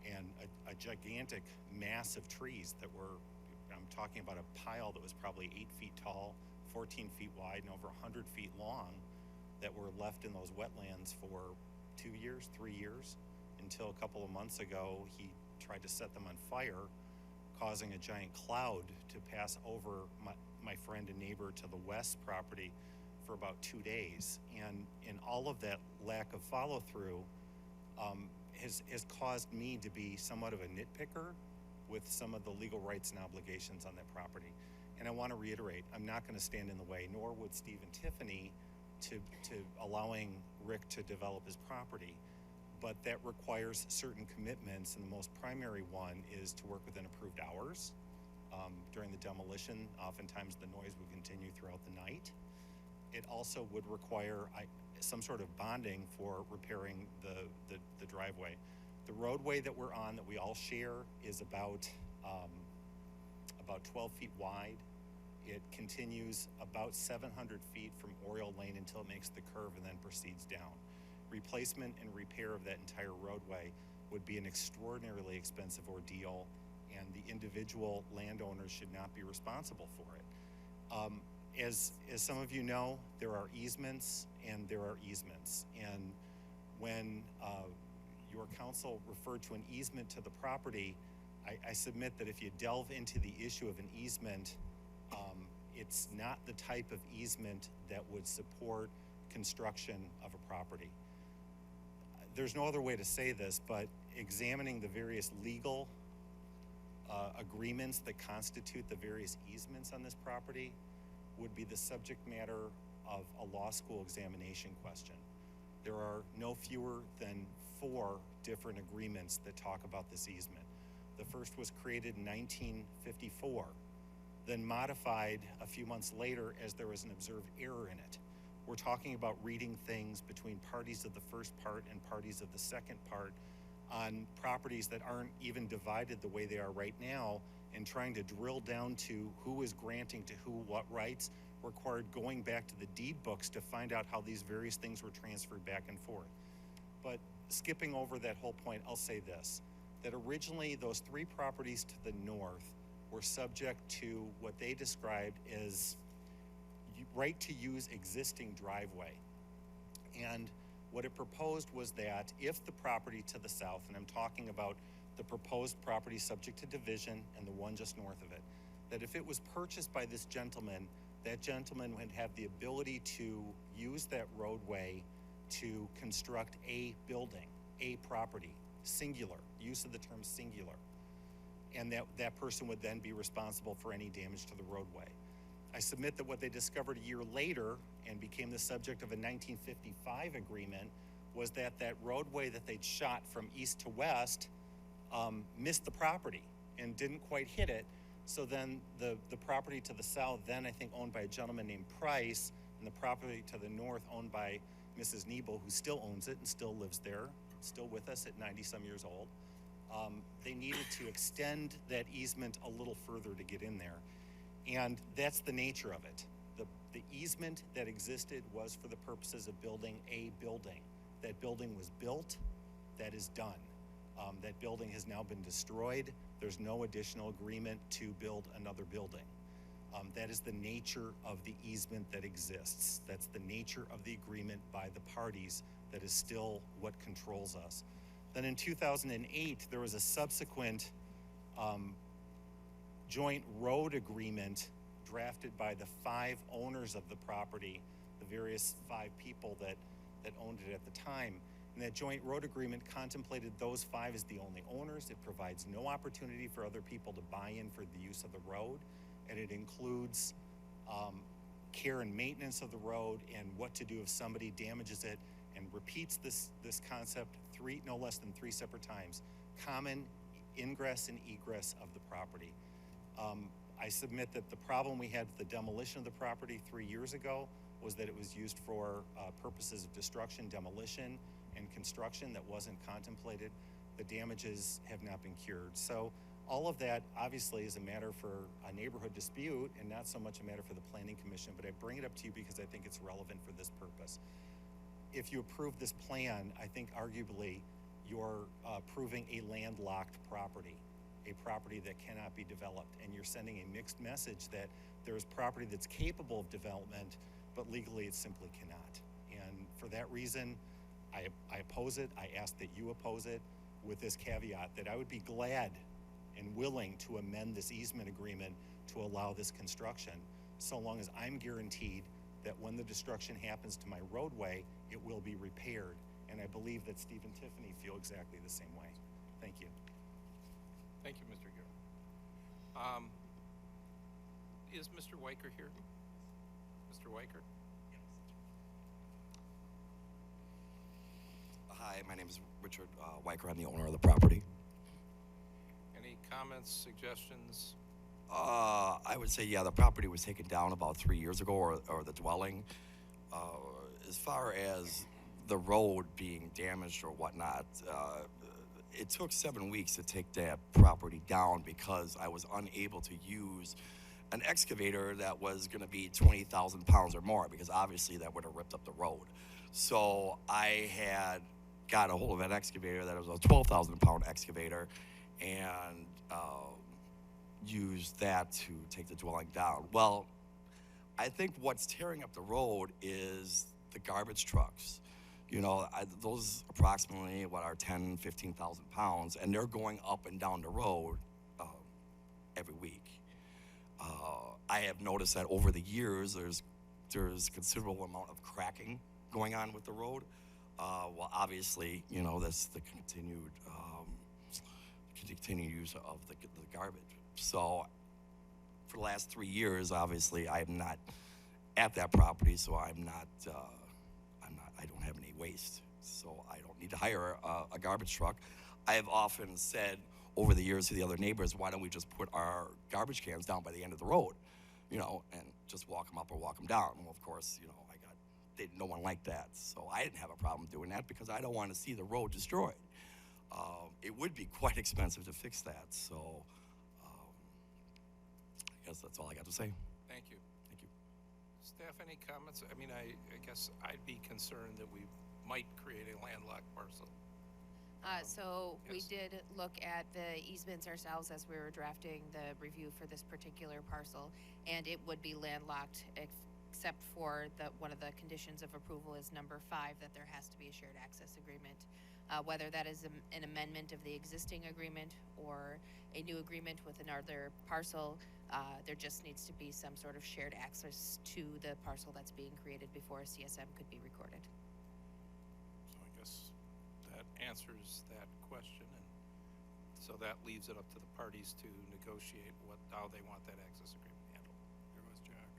And a gigantic mass of trees that were, I'm talking about a pile that was probably 8 feet tall, 14 feet wide, and over 100 feet long, that were left in those wetlands for 2 years, 3 years, until a couple of months ago he tried to set them on fire, causing a giant cloud to pass over my friend and neighbor to the west property for about 2 days. And in all of that lack of follow-through has caused me to be somewhat of a nitpicker with some of the legal rights and obligations on that property. And I want to reiterate, I'm not going to stand in the way, nor would Steve and Tiffany, to allowing Rick to develop his property. But that requires certain commitments, and the most primary one is to work within approved hours. During the demolition, oftentimes the noise would continue throughout the night. It also would require, some sort of bonding for repairing the driveway. The roadway that we're on, that we all share, is about 12 feet wide. It continues about 700 feet from Oriole Lane until it makes the curve and then proceeds down. Replacement and repair of that entire roadway would be an extraordinarily expensive ordeal, and the individual landowners should not be responsible for it. As some of you know, there are easements and there are easements. And when your council referred to an easement to the property, I submit that if you delve into the issue of an easement, it's not the type of easement that would support construction of a property. There's no other way to say this, but examining the various legal agreements that constitute the various easements on this property would be the subject matter of a law school examination question. There are no fewer than 4 different agreements that talk about this easement. The first was created in 1954, then modified a few months later as there was an observed error in it. We're talking about reading things between parties of the first part and parties of the second part on properties that aren't even divided the way they are right now, and trying to drill down to who is granting to who what rights required going back to the deed books to find out how these various things were transferred back and forth. But skipping over that whole point, I'll say this, that originally those 3 properties to the north were subject to what they described as right to use existing driveway. And what it proposed was that if the property to the south, and I'm talking about the proposed property subject to division and the one just north of it, that if it was purchased by this gentleman, that gentleman would have the ability to use that roadway to construct a building, a property, singular, use of the term singular. And that person would then be responsible for any damage to the roadway. I submit that what they discovered a year later and became the subject of a 1955 agreement was that roadway that they'd shot from east to west missed the property and didn't quite hit it. So then the property to the south, then I think owned by a gentleman named Price, and the property to the north owned by Mrs. Niebel, who still owns it and still lives there, still with us at 90-some years old. They needed to extend that easement a little further to get in there. And that's the nature of it. The easement that existed was for the purposes of building a building. That building was built, that is done. That building has now been destroyed. There's no additional agreement to build another building. That is the nature of the easement that exists. That's the nature of the agreement by the parties that is still what controls us. Then in 2008, there was a subsequent joint road agreement drafted by the 5 owners of the property, the various 5 people that owned it at the time. And that joint road agreement contemplated those 5 as the only owners. It provides no opportunity for other people to buy in for the use of the road. And it includes care and maintenance of the road and what to do if somebody damages it, and repeats this concept no less than 3 separate times. Common ingress and egress of the property. I submit that the problem we had with the demolition of the property 3 years ago was that it was used for purposes of destruction, demolition, and construction that wasn't contemplated. The damages have not been cured. So all of that obviously is a matter for a neighborhood dispute and not so much a matter for the Planning Commission, but I bring it up to you because I think it's relevant for this purpose. If you approve this plan, I think arguably you're approving a landlocked property, a property that cannot be developed, and you're sending a mixed message that there's property that's capable of development, but legally it simply cannot. And for that reason, I oppose it. I ask that you oppose it with this caveat that I would be glad and willing to amend this easement agreement to allow this construction, so long as I'm guaranteed that when the destruction happens to my roadway, it will be repaired. And I believe that Steve and Tiffany feel exactly the same way. Thank you. Thank you, Mr. Gill. Is Mr. Weicker here? Mr. Weicker? Hi, my name is Richard Weicker. I'm the owner of the property. Any comments, suggestions? I would say, yeah, the property was taken down about 3 years ago, or the dwelling. as far as the road being damaged or whatnot, it took 7 weeks to take that property down because I was unable to use an excavator that was going to be 20,000 pounds or more, because obviously that would have ripped up the road. So I had got a hold of an excavator that was a 12,000 pound excavator, and used that to take the dwelling down. Well, I think what's tearing up the road is the garbage trucks. You know, those approximately, what are 10, 15,000 pounds, and they're going up and down the road every week. I have noticed that over the years, there's considerable amount of cracking going on with the road. Well, obviously, you know, that's the continued use of the garbage. So for the last 3 years, obviously, I'm not at that property, so I don't have any waste. So I don't need to hire a garbage truck. I have often said over the years to the other neighbors, why don't we just put our garbage cans down by the end of the road, you know, and just walk them up or walk them down. Well, of course, you know, no one liked that. So I didn't have a problem doing that because I don't want to see the road destroyed. It would be quite expensive to fix that. So I guess that's all I got to say. Thank you. Thank you. Staff, any comments? I mean, I guess I'd be concerned that we might create a landlocked parcel. So we Yes. did look at the easements ourselves as we were drafting the review for this particular parcel, and it would be landlocked except for one of the conditions of approval is number 5, that there has to be a shared access agreement. Whether that is an amendment of the existing agreement or a new agreement with another parcel, there just needs to be some sort of shared access to the parcel that's being created before a CSM could be recorded. So I guess that answers that question, and so that leaves it up to the parties to negotiate how they want that access agreement handled. There was Jack.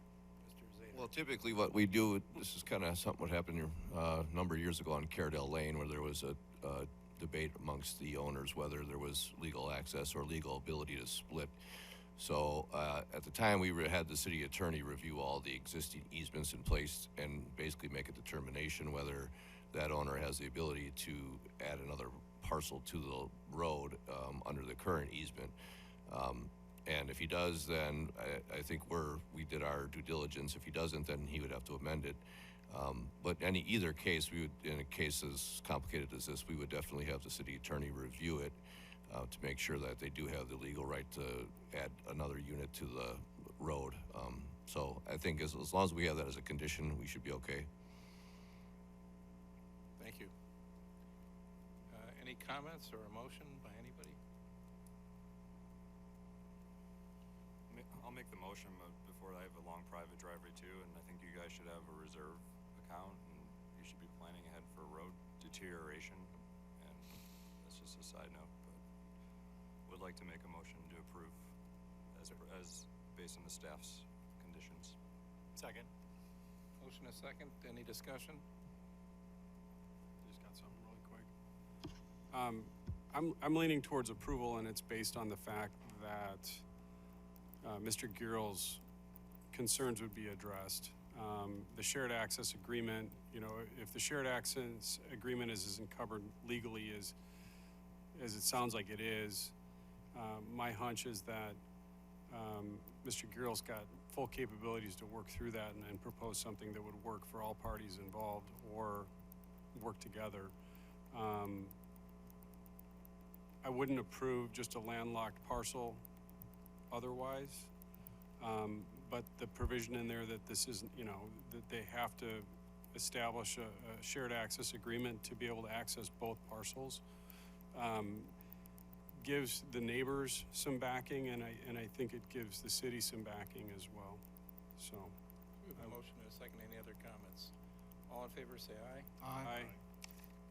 Mr. Zeta. Well, typically what we do, this is kind of something what happened here, a number of years ago on Caredale Lane, where there was a debate amongst the owners whether there was legal access or legal ability to split. So at the time, we had the city attorney review all the existing easements in place and basically make a determination whether that owner has the ability to add another parcel to the road under the current easement. And if he does, then I think we did our due diligence. If he doesn't, then he would have to amend it. But either case, we would, in a case as complicated as this, we would definitely have the city attorney review it to make sure that they do have the legal right to add another unit to the road. So I think as long as we have that as a condition, we should be okay. Thank you. Any comments or a motion by anybody? I'll make the motion, but before I have a long private driveway too, and I think you guys should have a reserve account, and you should be planning ahead for road deterioration. And that's just a side note, but would like to make a motion to approve as based on the staff's conditions. Second. Motion a second. Any discussion? Just got something really quick. I'm leaning towards approval, and it's based on the fact that Mr. Girl's concerns would be addressed. The shared access agreement, you know, if the shared access agreement isn't covered legally as it sounds like it is, my hunch is that Mr. Girl's got full capabilities to work through that and propose something that would work for all parties involved or work together. I wouldn't approve just a landlocked parcel otherwise, but the provision in there that this isn't, you know, that they have to establish a shared access agreement to be able to access both parcels gives the neighbors some backing, and I think it gives the city some backing as well. So, We have a motion and a second. Any other comments? All in favor, say aye. Aye.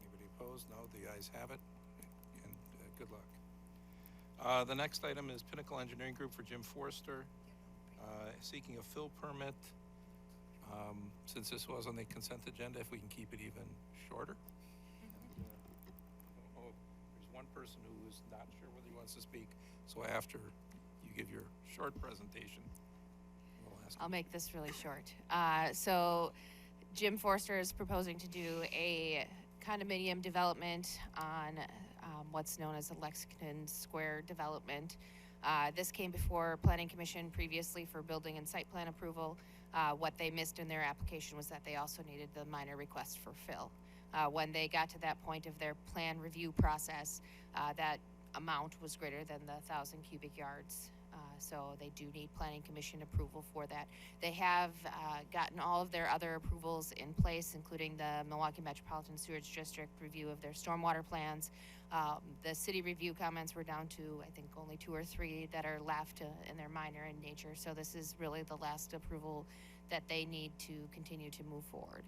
Anybody opposed? No. The ayes have it. And good luck. The next item is Pinnacle Engineering Group for Jim Forster, seeking a fill permit. Since this was on the consent agenda, if we can keep it even shorter. Oh, there's one person who is not sure whether he wants to speak. So after you give your short presentation, we'll ask I'll him. make this really short. So Jim Forster is proposing to do a condominium development on what's known as the Lexington Square development. This came before Planning Commission previously for building and site plan approval. What they missed in their application was that they also needed the minor request for fill. When they got to that point of their plan review process, that amount was greater than the 1,000 cubic yards. So they do need Planning Commission approval for that. They have gotten all of their other approvals in place, including the Milwaukee Metropolitan Sewerage District review of their stormwater plans. The city review comments were down to, I think, only 2 or 3 that are left, and they're minor in nature. So this is really the last approval that they need to continue to move forward.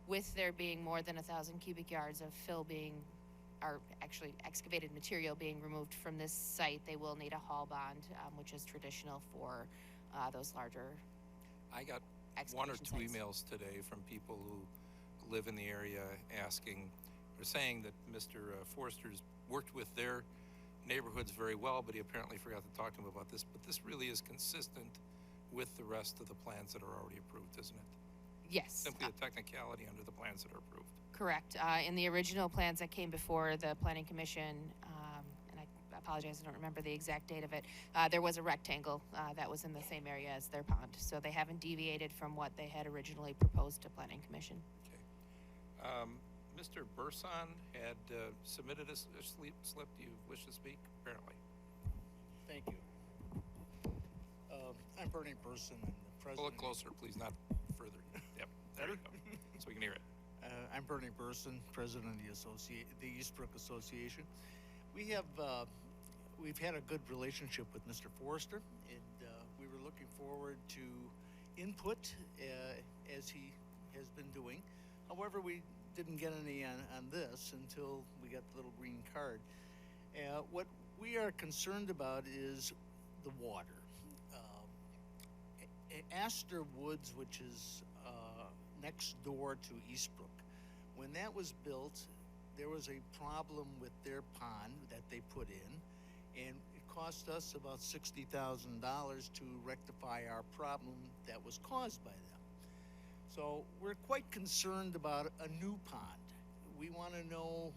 With there being more than 1,000 cubic yards of fill being, or actually excavated material being removed from this site, they will need a haul bond, which is traditional for those larger. I got 1 or 2 sites. emails today from people who live in the area asking, or saying that Mr. Forster's worked with their neighborhoods very well, but he apparently forgot to talk to them about this. But this really is consistent with the rest of the plans that are already approved, isn't it? Yes. Simply a technicality under the plans that are approved. Correct. In the original plans that came before the Planning Commission, and I apologize, I don't remember the exact date of it, there was a rectangle that was in the same area as their pond. So they haven't deviated from what they had originally proposed to Planning Commission. Okay. Mr. Burson had submitted a slip. Do you wish to speak? Apparently. Thank you. I'm Bernie Burson. I'm the president. Pull it closer, please, not further. Yep. There you go. So we can hear it. I'm Bernie Burson, president of the Eastbrook Association. We've had a good relationship with Mr. Forster, and we were looking forward to input as he has been doing. However, we didn't get any on this until we got the little green card. What we are concerned about is the water. Astor Woods, which is next door to Eastbrook, when that was built, there was a problem with their pond that they put in, and it cost us about $60,000 to rectify our problem that was caused by them. So we're quite concerned about a new pond. We want to know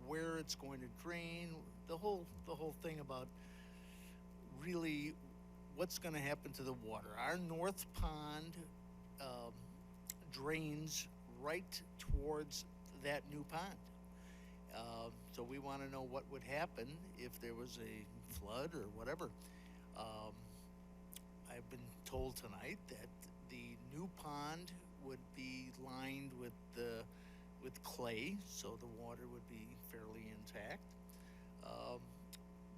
where it's going to drain, the whole thing about really what's going to happen to the water. Our north pond drains right towards that new pond. So we want to know what would happen if there was a flood or whatever. I've been told tonight that the new pond would be lined with clay, so the water would be fairly intact.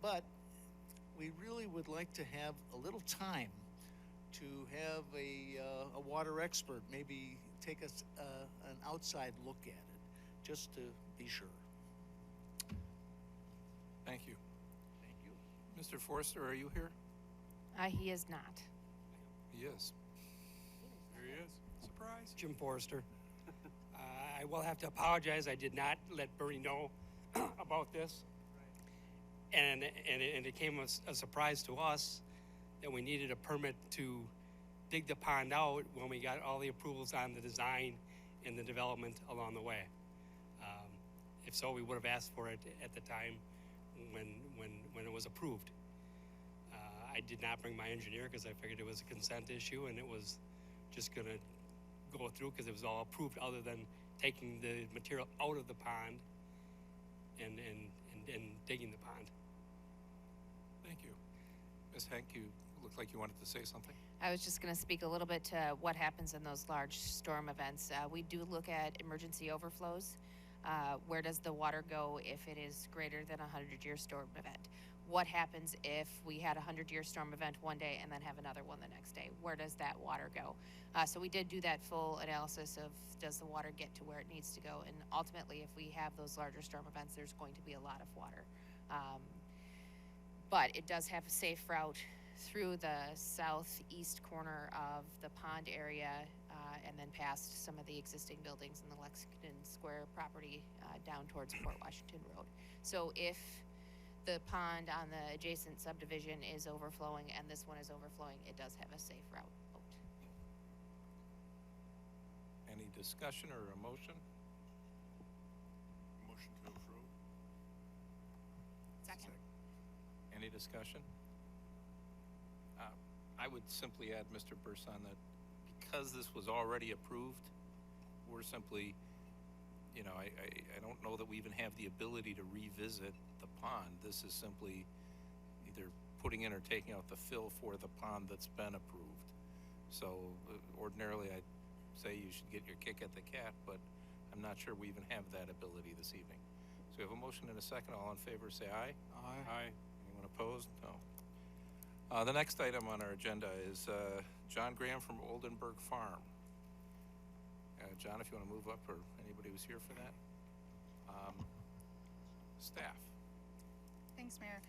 But we really would like to have a little time to have a water expert maybe take us an outside look at it, just to be sure. Thank you. Thank you. Mr. Forster, are you here? He is not. He is. There he is. Surprise. Jim Forrester. I will have to apologize. I did not let Bernie know about this. And it came as a surprise to us that we needed a permit to dig the pond out when we got all the approvals on the design and the development along the way. If so, we would have asked for it at the time when it was approved. I did not bring my engineer because I figured it was a consent issue and it was just going to go through because it was all approved other than taking the material out of the pond and digging the pond. Thank you. Ms. Henk, you looked like you wanted to say something. I was just going to speak a little bit to what happens in those large storm events. We do look at emergency overflows. Where does the water go if it is greater than a 100-year storm event? What happens if we had a 100-year storm event one day and then have another one the next day? Where does that water go? So we did do that full analysis of does the water get to where it needs to go? And ultimately, if we have those larger storm events, there's going to be a lot of water. But it does have a safe route through the southeast corner of the pond area and then past some of the existing buildings in the Lexington Square property down towards Port Washington Road. So if the pond on the adjacent subdivision is overflowing and this one is overflowing, it does have a safe route out. Any discussion or a motion? Motion to approve. Second. Any discussion? I would simply add, Mr. Burson, that because this was already approved, we're simply, you know, I don't know that we even have the ability to revisit the pond. This is simply either putting in or taking out the fill for the pond that's been approved. So ordinarily I'd say you should get your kick at the cat, but I'm not sure we even have that ability this evening. So we have a motion and a second. All in favor say aye. Aye. Aye. Anyone opposed? No. The next item on our agenda is John Graham from Oldenburg Farm. John, if you want to move up, or anybody who's here for that. Staff. Thanks, Mayor.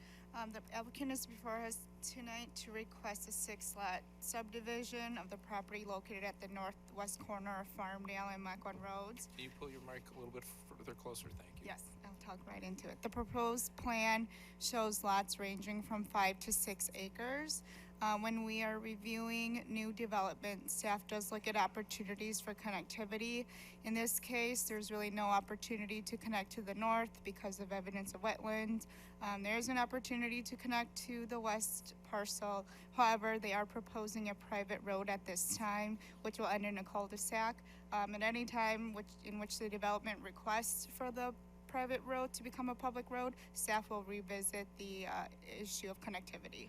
The applicant is before us tonight to request a 6-lot subdivision of the property located at the northwest corner of Farmdale and Mequon Roads. Can you pull your mic a little bit further closer? Thank you. Yes, I'll talk right into it. The proposed plan shows lots ranging from 5 to 6 acres. When we are reviewing new development, staff does look at opportunities for connectivity. In this case, there's really no opportunity to connect to the north because of evidence of wetlands. There's an opportunity to connect to the west parcel. However, they are proposing a private road at this time, which will end in a cul-de-sac. At any time in which the development requests for the private road to become a public road, staff will revisit the issue of connectivity.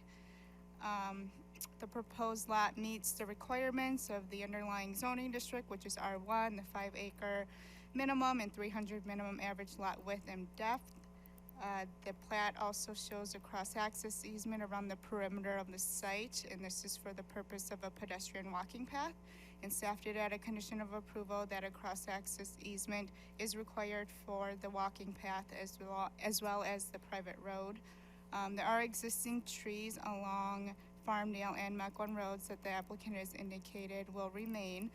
The proposed lot meets the requirements of the underlying zoning district, which is R1, the 5-acre minimum and 300 minimum average lot width and depth. The plat also shows a cross-access easement around the perimeter of the site, and this is for the purpose of a pedestrian walking path. And staff did add a condition of approval that a cross-access easement is required for the walking path as well as the private road. There are existing trees along Farmdale and Mequon roads that the applicant has indicated will remain.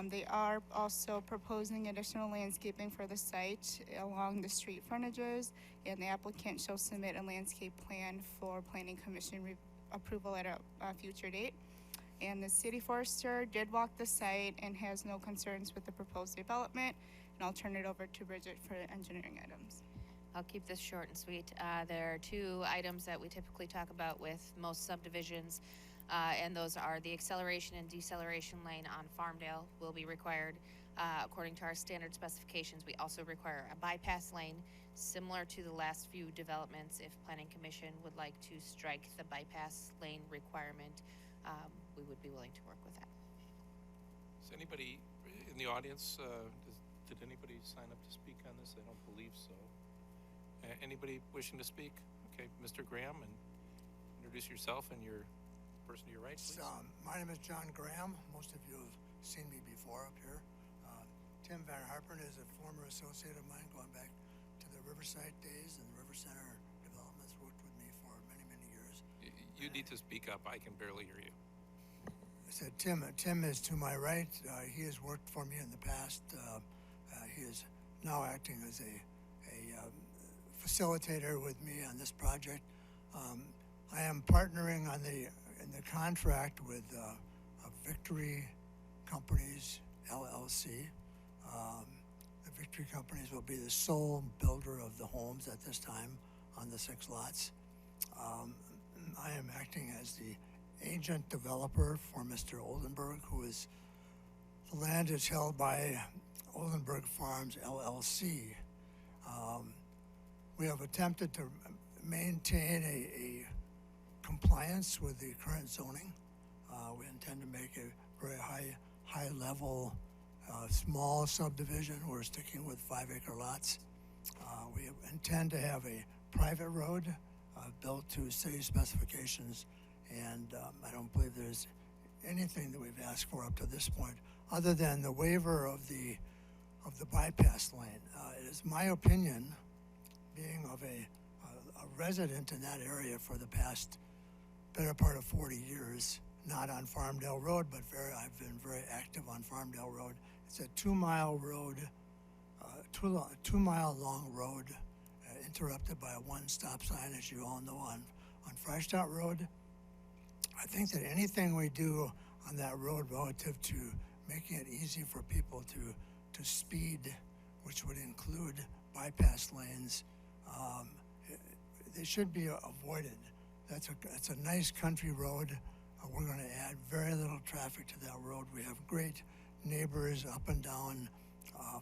They are also proposing additional landscaping for the site along the street frontages, and the applicant shall submit a landscape plan for Planning Commission approval at a future date. And the city forester did walk the site and has no concerns with the proposed development. And I'll turn it over to Bridget for engineering items. I'll keep this short and sweet. There are 2 items that we typically talk about with most subdivisions, and those are the acceleration and deceleration lane on Farmdale will be required. According to our standard specifications, we also require a bypass lane, similar to the last few developments. If Planning Commission would like to strike the bypass lane requirement, we would be willing to work with that. Is anybody in the audience, did anybody sign up to speak on this? I don't believe so. Anybody wishing to speak? Okay, Mr. Graham, and introduce yourself and your person to your right, please. My name is John Graham. Most of you have seen me before up here. Tim Van Harpen is a former associate of mine going back to the Riverside days, and the River Center Developments worked with me for many, many years. You need to speak up. I can barely hear you. I said Tim is to my right. He has worked for me in the past. He is now acting as a facilitator with me on this project. I am partnering in the contract with Victory Companies LLC. The Victory Companies will be the sole builder of the homes at this time on the 6 lots. I am acting as the agent developer for Mr. Oldenburg, the land is held by Oldenburg Farms LLC. We have attempted to maintain a compliance with the current zoning. We intend to make a very high level, small subdivision. We're sticking with 5-acre lots. We intend to have a private road built to city specifications, and I don't believe there's anything that we've asked for up to this point other than the waiver of the bypass lane. It is my opinion, being of a resident in that area for the past better part of 40 years, not on Farmdale Road, but I've been very active on Farmdale Road. It's a 2-mile road, 2-mile long road, interrupted by a 1 stop sign, as you all know, on Freistadt Road. I think that anything we do on that road relative to making it easy for people to speed, which would include bypass lanes. They should be avoided. It's a nice country road. We're going to add very little traffic to that road. We have great neighbors up and down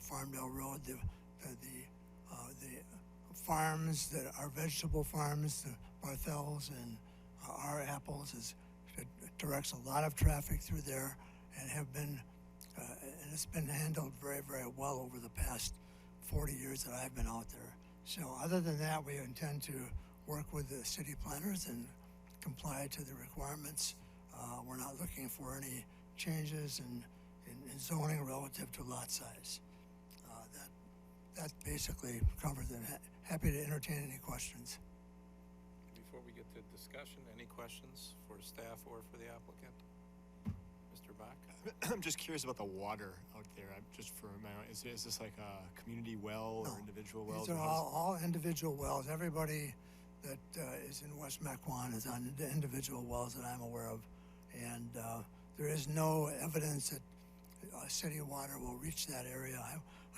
Farmdale Road. The farms that are vegetable farms, the Barthels and our Apples, it directs a lot of traffic through there, and and it's been handled very, very well over the past 40 years that I've been out there. So other than that, we intend to work with the city planners and comply to the requirements. We're not looking for any changes in zoning relative to lot size. That basically covers it. Happy to entertain any questions. Before we get to discussion, any questions for staff or for the applicant? Mr. Bach? I'm just curious about the water out there. Just for my own, is this like a community well or individual wells? These are all individual wells. Everybody that is in West Mequon is on the individual wells that I'm aware of. And there is no evidence that city water will reach that area.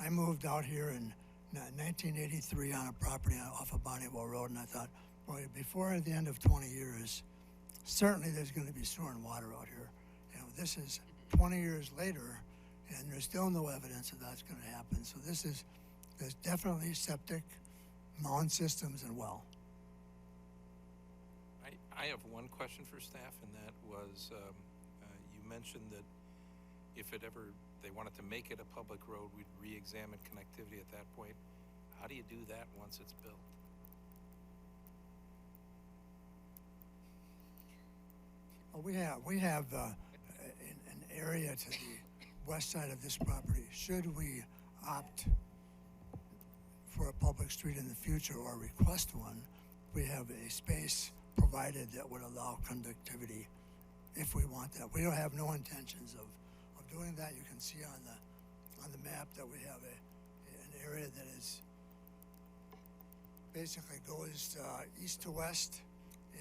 I moved out here in 1983 on a property off of Bonneville Road, and I thought, boy, before the end of 20 years, certainly there's going to be sewer and water out here. You know, this is 20 years later, and there's still no evidence that that's going to happen. So there's definitely septic, mound systems, and well. I have one question for staff, and that was, you mentioned that if they wanted to make it a public road, we'd re-examine connectivity at that point. How do you do that once it's built? Well, we have an area to the west side of this property. Should we opt for a public street in the future or request one, we have a space provided that would allow conductivity if we want that. We don't have no intentions of doing that. You can see on the map that we have an area that is basically goes east to west,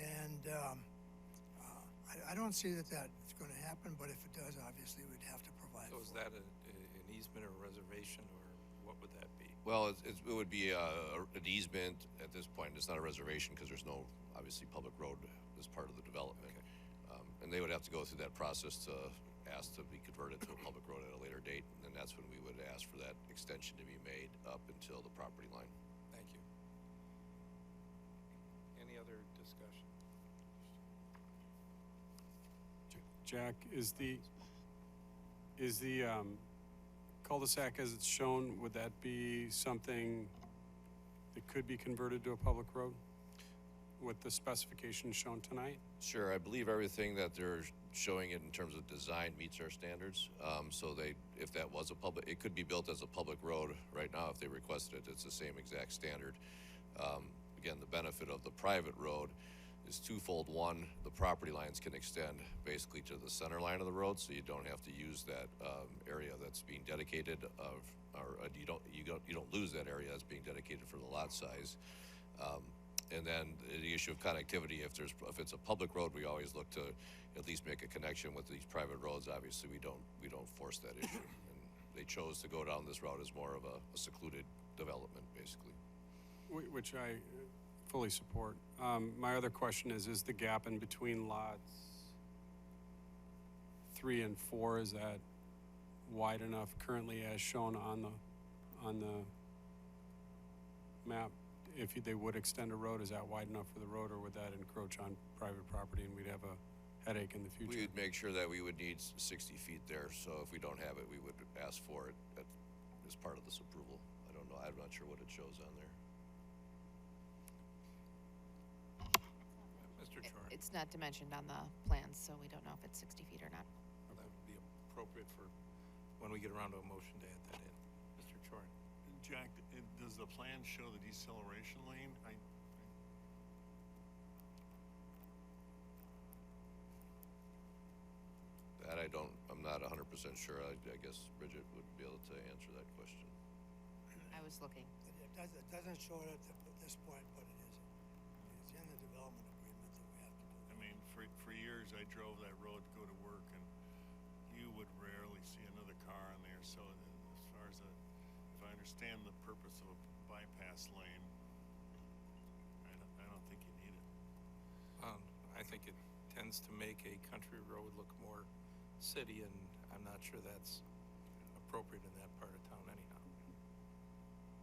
and I don't see that that's going to happen, but if it does, obviously we'd have to provide. So is that an easement or a reservation, or what would that be? Well, it would be an easement at this point. It's not a reservation because there's no, obviously, public road as part of the development. Okay. And they would have to go through that process to ask to be converted to a public road at a later date, and that's when we would ask for that extension to be made up until the property line. Thank you. Any other discussion? Jack, is the cul-de-sac as it's shown, would that be something that could be converted to a public road with the specifications shown tonight? Sure, I believe everything that they're showing it in terms of design meets our standards. So if that was it could be built as a public road. Right now, if they requested it, it's the same exact standard. Again, the benefit of the private road is twofold. One, the property lines can extend basically to the center line of the road, so you don't have to use that area that's being dedicated, you don't lose that area that's being dedicated for the lot size. And then the issue of connectivity, if it's a public road, we always look to at least make a connection with these private roads. Obviously, we don't force that issue. And they chose to go down this route as more of a secluded development, basically. Which I fully support. My other question is the gap in between lots 3 and 4, is that wide enough currently as shown on the map? If they would extend a road, is that wide enough for the road, or would that encroach on private property and we'd have a headache in the future? We would make sure that we would need 60 feet there, so if we don't have it, we would ask for it as part of this approval. I don't know, I'm not sure what it shows on there. Mr. Chor. It's not dimensioned on the plans, so we don't know if it's 60 feet or not. That would be appropriate for when we get around to a motion to add that in. Mr. Chor. Jack, does the plan show the deceleration lane? That I'm not 100% sure. I guess Bridget would be able to answer that question. I was looking. It doesn't show it at this point, but it is. It's in the development agreement that we have to do. I mean, for years I drove that road to go to work, and you would rarely see another car in there, so as far as if I understand the purpose of a bypass lane, I don't think you need it. I think it tends to make a country road look more city, and I'm not sure that's appropriate in that part of town anyhow.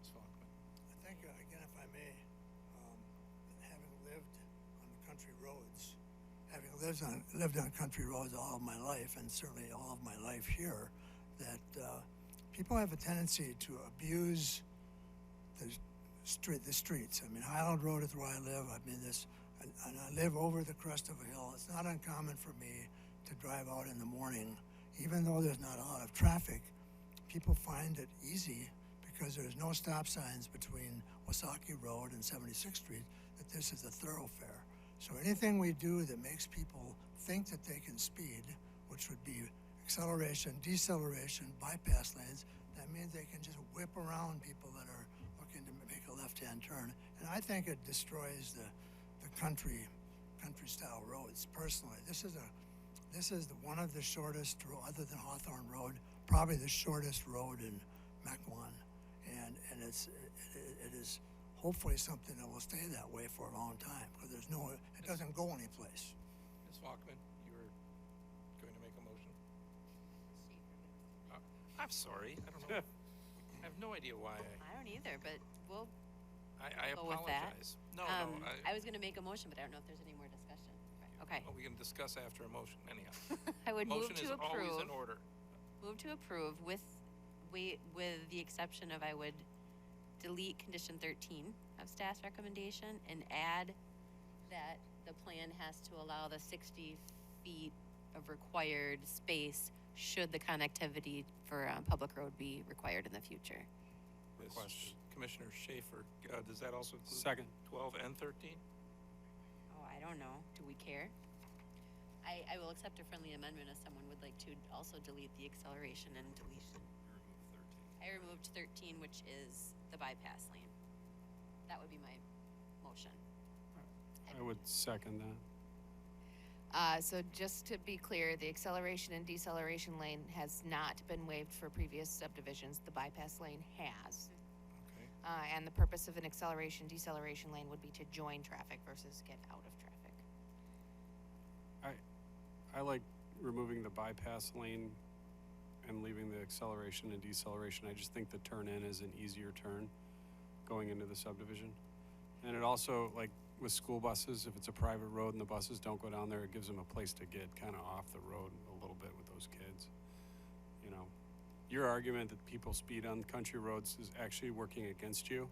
Ms. Falkman. I think, again, if I may, having lived on the country roads, having lived on country roads all of my life, and certainly all of my life here, that people have a tendency to abuse the streets. I mean, Highland Road is where I live. I mean, and I live over the crest of a hill. It's not uncommon for me to drive out in the morning, even though there's not a lot of traffic. People find it easy because there's no stop signs between Wasaki Road and 76th Street, that this is a thoroughfare. So anything we do that makes people think that they can speed, which would be acceleration, deceleration, bypass lanes, that means they can just whip around people that are looking to make a left-hand turn. And I think it destroys the country style roads. Personally, this is one of the shortest, other than Hawthorne Road, probably the shortest road in Mequon, and it is hopefully something that will stay that way for a long time, because it doesn't go anyplace. Ms. Falkman, you were going to make a motion? I'm sorry, I don't know. I have no idea why. I don't either, but we'll I go with that. apologize. No, I was going to make a motion, but I don't know if there's any more discussion. Okay. Well, we can discuss after a motion anyhow. I would move Motion to is always approve. in order. Move to approve with the exception of I would delete condition 13 of staff's recommendation and add that the plan has to allow the 60 feet of required space should the connectivity for public road be required in the future. Commissioner Schaefer, does that also include Second. 12 and 13? Oh, I don't know. Do we care? I will accept a friendly amendment if someone would like to also delete the acceleration and deletion. I removed 13, which is the bypass lane. That would be my motion. I would second that. So just to be clear, the acceleration and deceleration lane has not been waived for previous subdivisions. The bypass lane has. Okay. And the purpose of an acceleration, deceleration lane would be to join traffic versus get out of traffic. I like removing the bypass lane and leaving the acceleration and deceleration. I just think the turn in is an easier turn going into the subdivision. And it also, like with school buses, if it's a private road and the buses don't go down there, it gives them a place to get kind of off the road a little bit with those kids. You know, your argument that people speed on country roads is actually working against you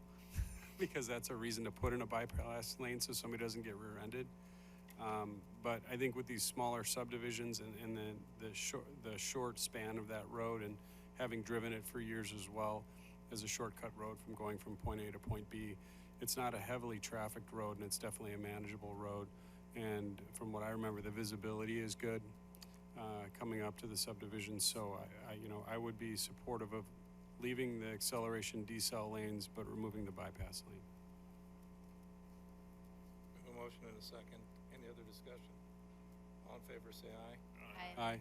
because that's a reason to put in a bypass lane so somebody doesn't get rear-ended. But I think with these smaller subdivisions and the short span of that road, and having driven it for years as well as a shortcut road from going from point A to point B, it's not a heavily trafficked road, and it's definitely a manageable road. And from what I remember, the visibility is good coming up to the subdivision. So I would be supportive of leaving the acceleration decel lanes, but removing the bypass lane. We have a motion and a second. Any other discussion? All in favor, say aye. Aye.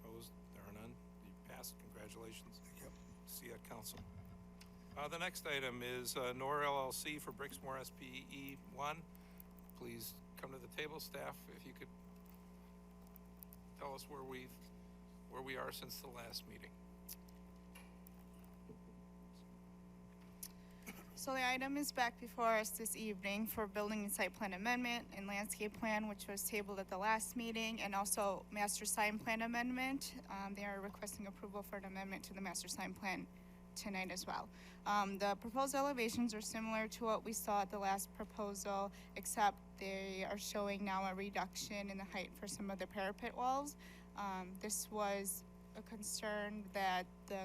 Opposed? There are none. You passed. Congratulations. Thank you. See you at council. The next item is NOR LLC for Brixmore SPE 1. Please come to the table, staff, if you could tell us where we are since the last meeting. So the item is back before us this evening for building and site plan amendment and landscape plan, which was tabled at the last meeting, and also master sign plan amendment. They are requesting approval for an amendment to the master sign plan tonight as well. The proposed elevations are similar to what we saw at the last proposal, except they are showing now a reduction in the height for some of the parapet walls. This was a concern that the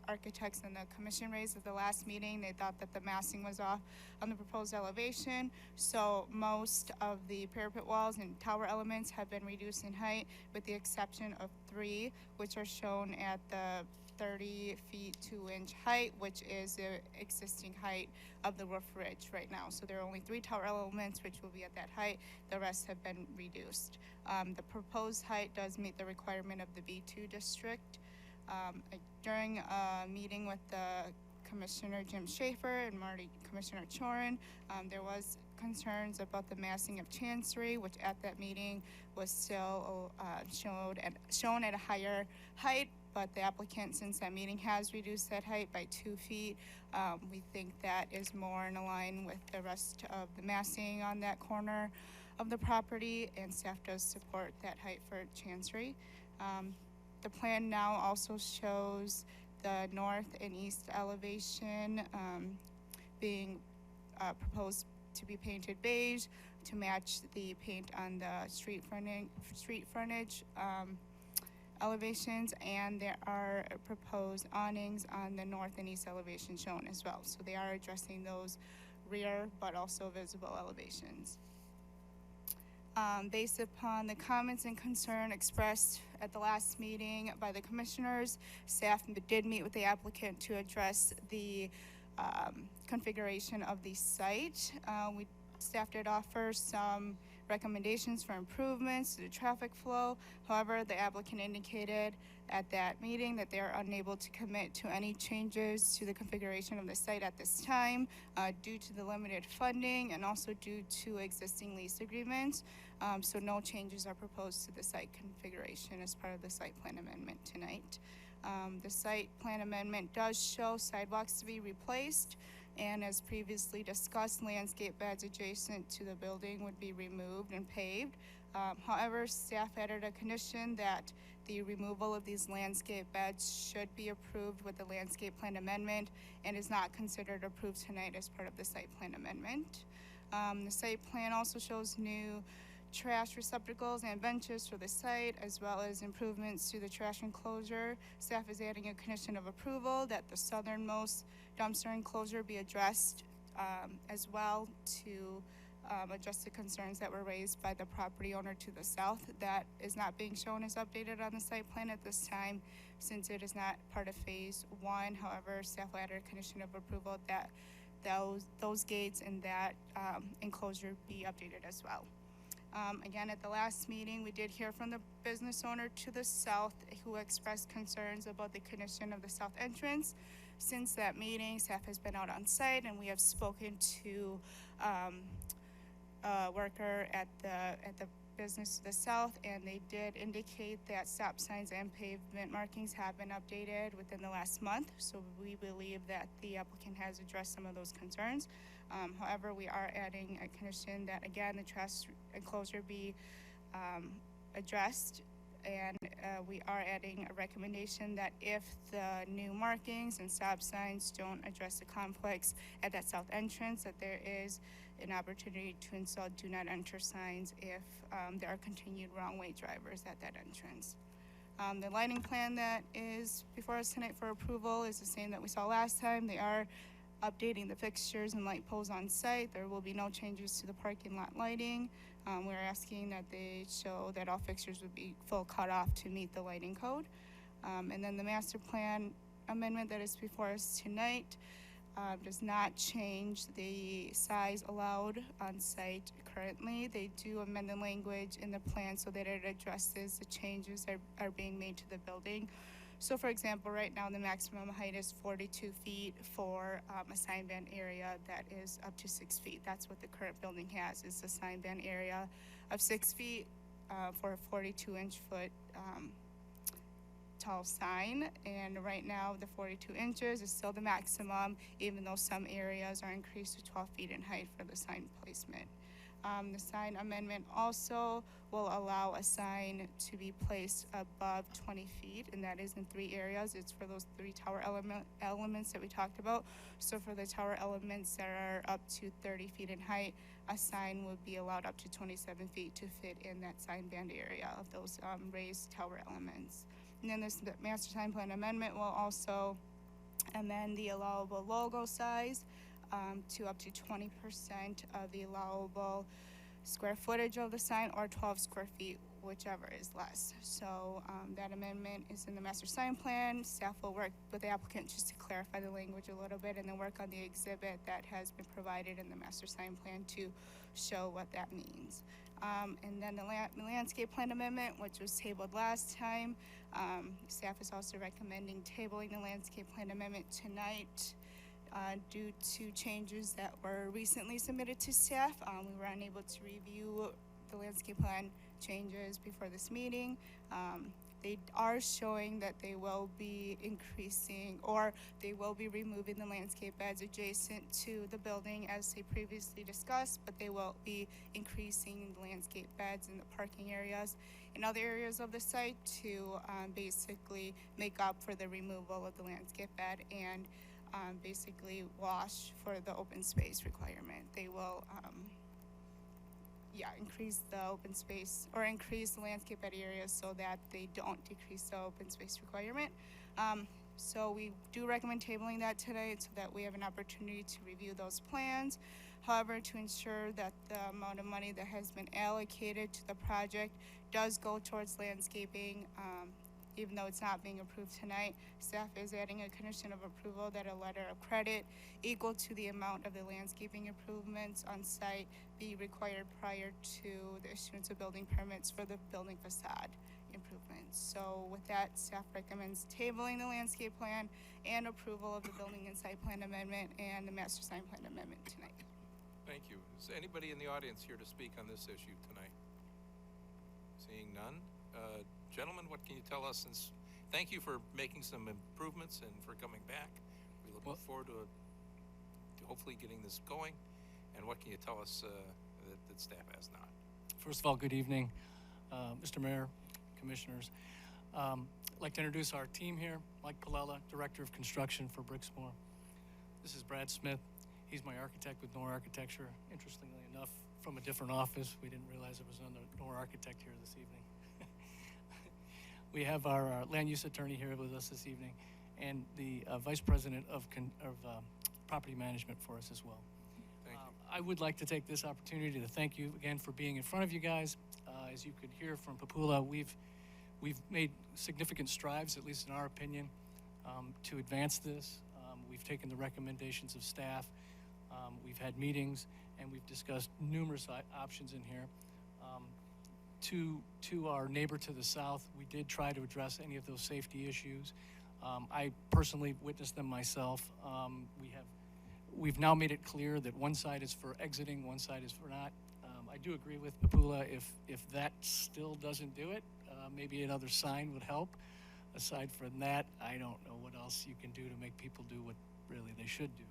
architects and the commission raised at the last meeting. They thought that the massing was off on the proposed elevation. So most of the parapet walls and tower elements have been reduced in height, with the exception of 3, which are shown at the 30 feet 2-inch height, which is the existing height of the roof ridge right now. So there are only 3 tower elements which will be at that height. The rest have been reduced. The proposed height does meet the requirement of the B2 district. During a meeting with the Commissioner Jim Schaefer and Commissioner Chorin, there was concerns about the massing of Chancery, which at that meeting was still shown at a higher height, but the applicant since that meeting has reduced that height by 2 feet. We think that is more in line with the rest of the massing on that corner of the property, and staff does support that height for Chancery. The plan now also shows the north and east elevation being proposed to be painted beige to match the paint on the street frontage elevations, and there are proposed awnings on the north and east elevation shown as well. So they are addressing those rear but also visible elevations. Based upon the comments and concern expressed at the last meeting by the commissioners, staff did meet with the applicant to address the configuration of the site. Staff did offer some recommendations for improvements to the traffic flow. However, the applicant indicated at that meeting that they are unable to commit to any changes to the configuration of the site at this time due to the limited funding and also due to existing lease agreements. So no changes are proposed to the site configuration as part of the site plan amendment tonight. The site plan amendment does show sidewalks to be replaced, and as previously discussed, landscape beds adjacent to the building would be removed and paved. However, staff added a condition that the removal of these landscape beds should be approved with the landscape plan amendment and is not considered approved tonight as part of the site plan amendment. The site plan also shows new trash receptacles and benches for the site, as well as improvements to the trash enclosure. Staff is adding a condition of approval that the southernmost dumpster enclosure be addressed as well to address the concerns that were raised by the property owner to the south. That is not being shown as updated on the site plan at this time since it is not part of phase 1. However, staff added a condition of approval that those gates and that enclosure be updated as well. Again, at the last meeting, we did hear from the business owner to the south who expressed concerns about the condition of the south entrance. Since that meeting, staff has been out on site and we have spoken to a worker at the business to the south, and they did indicate that stop signs and pavement markings have been updated within the last month. So we believe that the applicant has addressed some of those concerns. However, we are adding a condition that, again, the trash enclosure be addressed, and we are adding a recommendation that if the new markings and stop signs don't address the conflicts at that south entrance, that there is an opportunity to install do not enter signs if there are continued wrong way drivers at that entrance. The lighting plan that is before us tonight for approval is the same that we saw last time. They are updating the fixtures and light poles on site. There will be no changes to the parking lot lighting. We're asking that they show that all fixtures would be full cutoff to meet the lighting code. And then the master plan amendment that is before us tonight does not change the size allowed on site currently. They do amend the language in the plan so that it addresses the changes that are being made to the building. So for example, right now the maximum height is 42 feet for a sign band area that is up to 6 feet. That's what the current building has, is a sign band area of 6 feet for a 42-inch tall sign. And right now the 42 inches is still the maximum, even though some areas are increased to 12 feet in height for the sign placement. The sign amendment also will allow a sign to be placed above 20 feet, and that is in 3 areas. It's for those 3 tower elements that we talked about. So for the tower elements that are up to 30 feet in height, a sign would be allowed up to 27 feet to fit in that sign band area of those raised tower elements. And then this master sign plan amendment will also amend the allowable logo size to up to 20% of the allowable square footage of the sign, or 12 square feet whichever is less. So that amendment is in the master sign plan. Staff will work with the applicant just to clarify the language a little bit and then work on the exhibit that has been provided in the master sign plan to show what that means. And then the landscape plan amendment, which was tabled last time. Staff is also recommending tabling the landscape plan amendment tonight due to changes that were recently submitted to staff. We were unable to review the landscape plan changes before this meeting. They are showing that they will be increasing, or they will be removing the landscape beds adjacent to the building as they previously discussed, but they will be increasing the landscape beds in the parking areas in other areas of the site to basically make up for the removal of the landscape bed and basically wash for the open space requirement. They will increase the open space or increase the landscape bed areas so that they don't decrease the open space requirement. So we do recommend tabling that today so that we have an opportunity to review those plans. However, to ensure that the amount of money that has been allocated to the project does go towards landscaping, even though it's not being approved tonight, staff is adding a condition of approval that a letter of credit equal to the amount of the landscaping improvements on site be required prior to the issuance of building permits for the building facade improvements. So with that, staff recommends tabling the landscape plan and approval of the building and site plan amendment and the master sign plan amendment tonight. Thank you. Is anybody in the audience here to speak on this issue tonight? Seeing none. Gentlemen, what can you tell us? Thank you for making some improvements and for coming back. We look forward to hopefully getting this going. And what can you tell us that staff has not? First of all, good evening, Mr. Mayor, Commissioners. I'd like to introduce our team here. Mike Palella, Director of Construction for Brixmor. This is Brad Smith. He's my architect with Nor Architecture. Interestingly enough, from a different office. We didn't realize it was under Nor Architect here this evening. We have our land use attorney here with us this evening, and the Vice President of Property Management for us as well. Thank you. I would like to take this opportunity to thank you again for being in front of you guys. As you could hear from Papula, we've made significant strides, at least in our opinion, to advance this. We've taken the recommendations of staff. We've had meetings, and we've discussed numerous options in here. To our neighbor to the south, we did try to address any of those safety issues. I personally witnessed them myself. We've now made it clear that one side is for exiting, one side is for not. I do agree with Papula, if that still doesn't do it, maybe another sign would help. Aside from that, I don't know what else you can do to make people do what really they should do.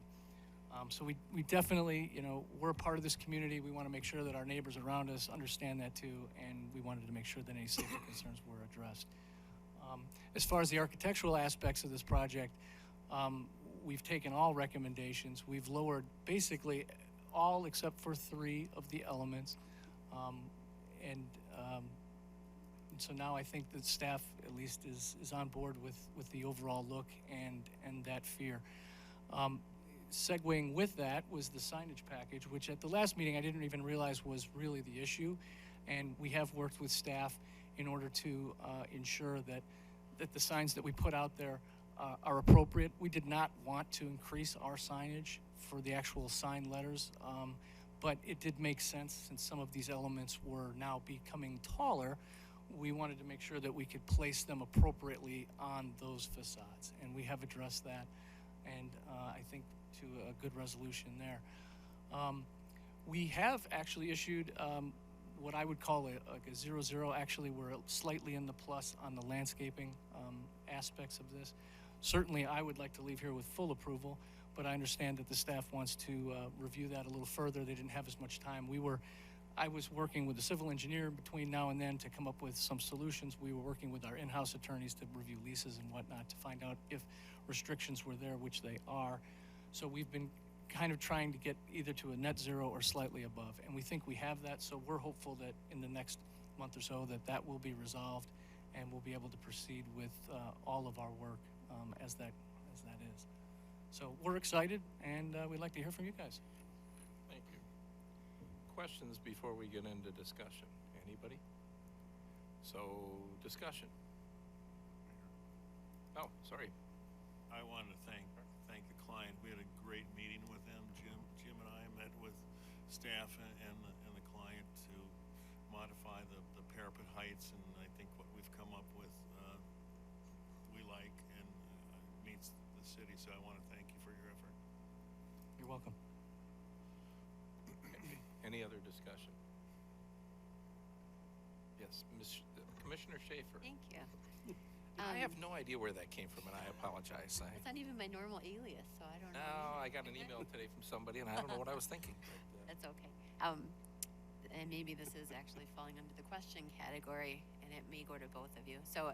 So we definitely, we're a part of this community. We want to make sure that our neighbors around us understand that too, and we wanted to make sure that any safety concerns were addressed. As far as the architectural aspects of this project, we've taken all recommendations. We've lowered basically all except for 3 of the elements. So now I think that staff at least is on board with the overall look and that fear. Segueing with that was the signage package, which at the last meeting I didn't even realize was really the issue. And we have worked with staff in order to ensure that the signs that we put out there are appropriate. We did not want to increase our signage for the actual sign letters, but it did make sense since some of these elements were now becoming taller. We wanted to make sure that we could place them appropriately on those facades, and we have addressed that, and I think to a good resolution there. We have actually issued what I would call a 0-0. Actually, we're slightly in the plus on the landscaping aspects of this. Certainly, I would like to leave here with full approval, but I understand that the staff wants to review that a little further. They didn't have as much time. I was working with the civil engineer between now and then to come up with some solutions. We were working with our in-house attorneys to review leases and whatnot to find out if restrictions were there, which they are. So we've been kind of trying to get either to a net 0 or slightly above, and we think we have that. So we're hopeful that in the next month or so that will be resolved, and we'll be able to proceed with all of our work as that is. So we're excited, and we'd like to hear from you guys. Thank you. Questions before we get into discussion? Anybody? So, discussion. Oh, sorry. I wanted to thank the client. We had a great meeting with them. Jim and I met with staff and the client to modify the parapet heights, and I think what we've come up with we like and meets the city. So I want to thank you for your effort. You're welcome. Any other discussion? Yes, Commissioner Schaefer. Thank you. I have no idea where that came from, and I apologize. It's not even my normal alias, so I don't know. No, I got an email today from somebody, and I don't know what I was thinking. But, That's okay. And maybe this is actually falling under the question category, and it may go to both of you. So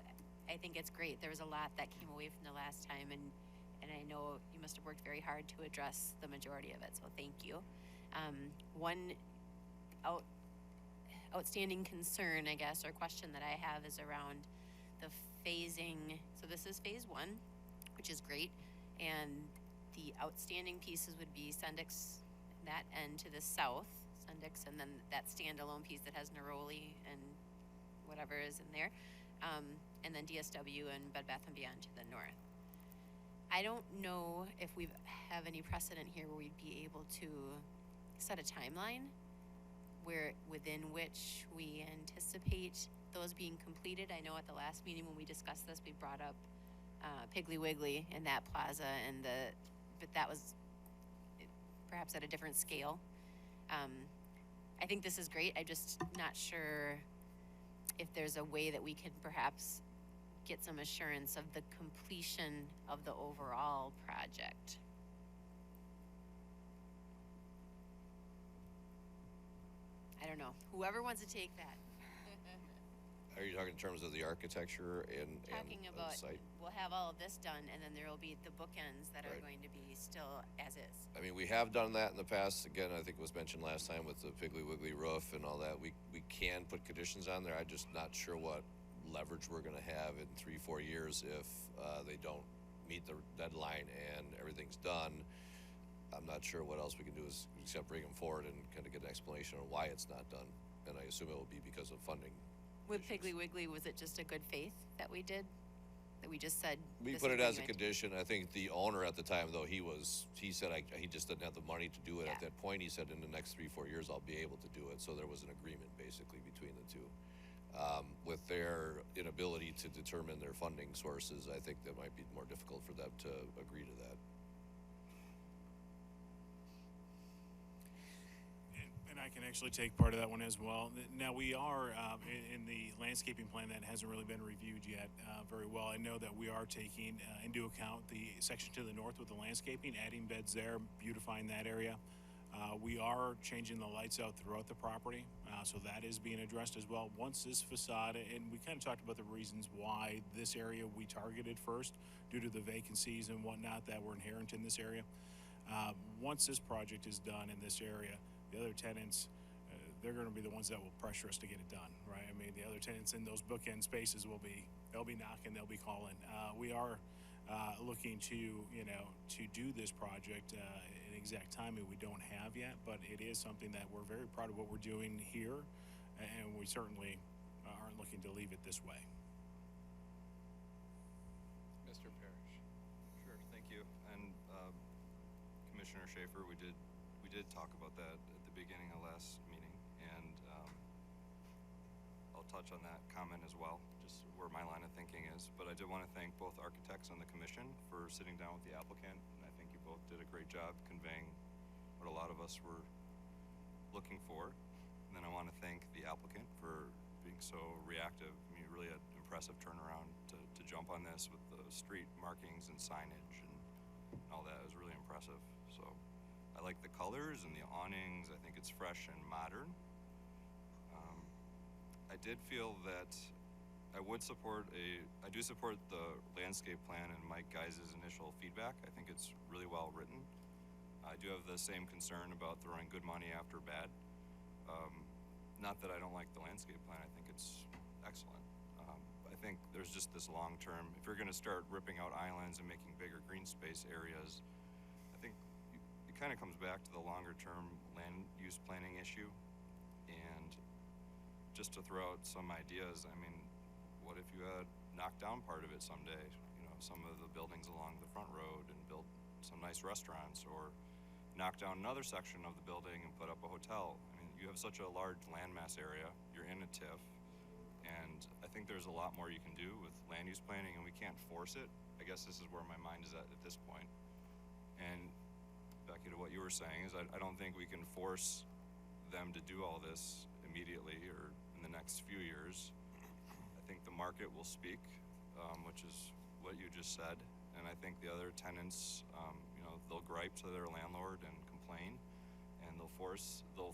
I think it's great. There was a lot that came away from the last time, and I know you must have worked very hard to address the majority of it, so thank you. One outstanding concern, I guess, or question that I have is around the phasing. So this is phase 1, which is great, and the outstanding pieces would be Sendix, that end to the south, Sendix, and then that standalone piece that has Neroli and whatever is in there, and then DSW and Bed Bath & Beyond to the north. I don't know if we have any precedent here where we'd be able to set a timeline where within which we anticipate those being completed. I know at the last meeting when we discussed this, we brought up Piggly Wiggly in that plaza, but that was perhaps at a different scale. I think this is great. I'm just not sure if there's a way that we can perhaps get some assurance of the completion of the overall project. I don't know. Whoever wants to take that. Are you talking in terms of the architecture and Talking and about, the site? we'll have all of this done, and then there will be the bookends that are Right. going to be still as is. I mean, we have done that in the past. Again, I think it was mentioned last time with the Piggly Wiggly roof and all that. We can put conditions on there. I'm just not sure what leverage we're going to have in 3-4 years if they don't meet the deadline and everything's done. I'm not sure what else we can do except bring them forward and kind of get an explanation on why it's not done. And I assume it will be because of funding. With Piggly Wiggly, was it just a good faith that we did? That we just said? We this put is it what as you a meant? condition. I think the owner at the time, though, he said he just didn't have the money to do it at that point. He said in the next 3-4 years I'll be able to do it. So there was an agreement basically between the two. With their inability to determine their funding sources, I think that might be more difficult for them to agree to that. And I can actually take part of that one as well. Now we are in the landscaping plan that hasn't really been reviewed yet very well. I know that we are taking into account the section to the north with the landscaping, adding beds there, beautifying that area. We are changing the lights out throughout the property, so that is being addressed as well. Once this facade, and we kind of talked about the reasons why this area we targeted first due to the vacancies and whatnot that were inherent in this area. Once this project is done in this area, the other tenants, they're going to be the ones that will pressure us to get it done, right? I mean, the other tenants in those bookend spaces they'll be knocking, they'll be calling. We are looking to do this project. An exact timing we don't have yet, but it is something that we're very proud of what we're doing here, and we certainly aren't looking to leave it this way. Mr. Parrish. Sure, thank you. And Commissioner Schaefer, we did talk about that at the beginning of last meeting, and I'll touch on that comment as well, just where my line of thinking is. But I did want to thank both architects and the commission for sitting down with the applicant, and I think you both did a great job conveying what a lot of us were looking for. And then I want to thank the applicant for being so reactive. I mean, really an impressive turnaround to jump on this with the street markings and signage and all that. It was really impressive. So I like the colors and the awnings. I think it's fresh and modern. I did feel that I do support the landscape plan and Mike Geis's initial feedback. I think it's really well written. I do have the same concern about throwing good money after bad. Not that I don't like the landscape plan. I think it's excellent. I think there's just this long term, if you're gonna start ripping out islands and making bigger green space areas, I think it kind of comes back to the longer term land use planning issue. And just to throw out some ideas, I mean, what if you had knocked down part of it someday? You know, some of the buildings along the front road and built some nice restaurants, or knock down another section of the building and put up a hotel. I mean, you have such a large landmass area. You're in a TIF, and I think there's a lot more you can do with land use planning, and we can't force it. I guess this is where my mind is at this point. And Becky, to what you were saying, is I don't think we can force them to do all this immediately or in the next few years. I think the market will speak, which is what you just said. And I think the other tenants, you know, they'll gripe to their landlord and complain, and they'll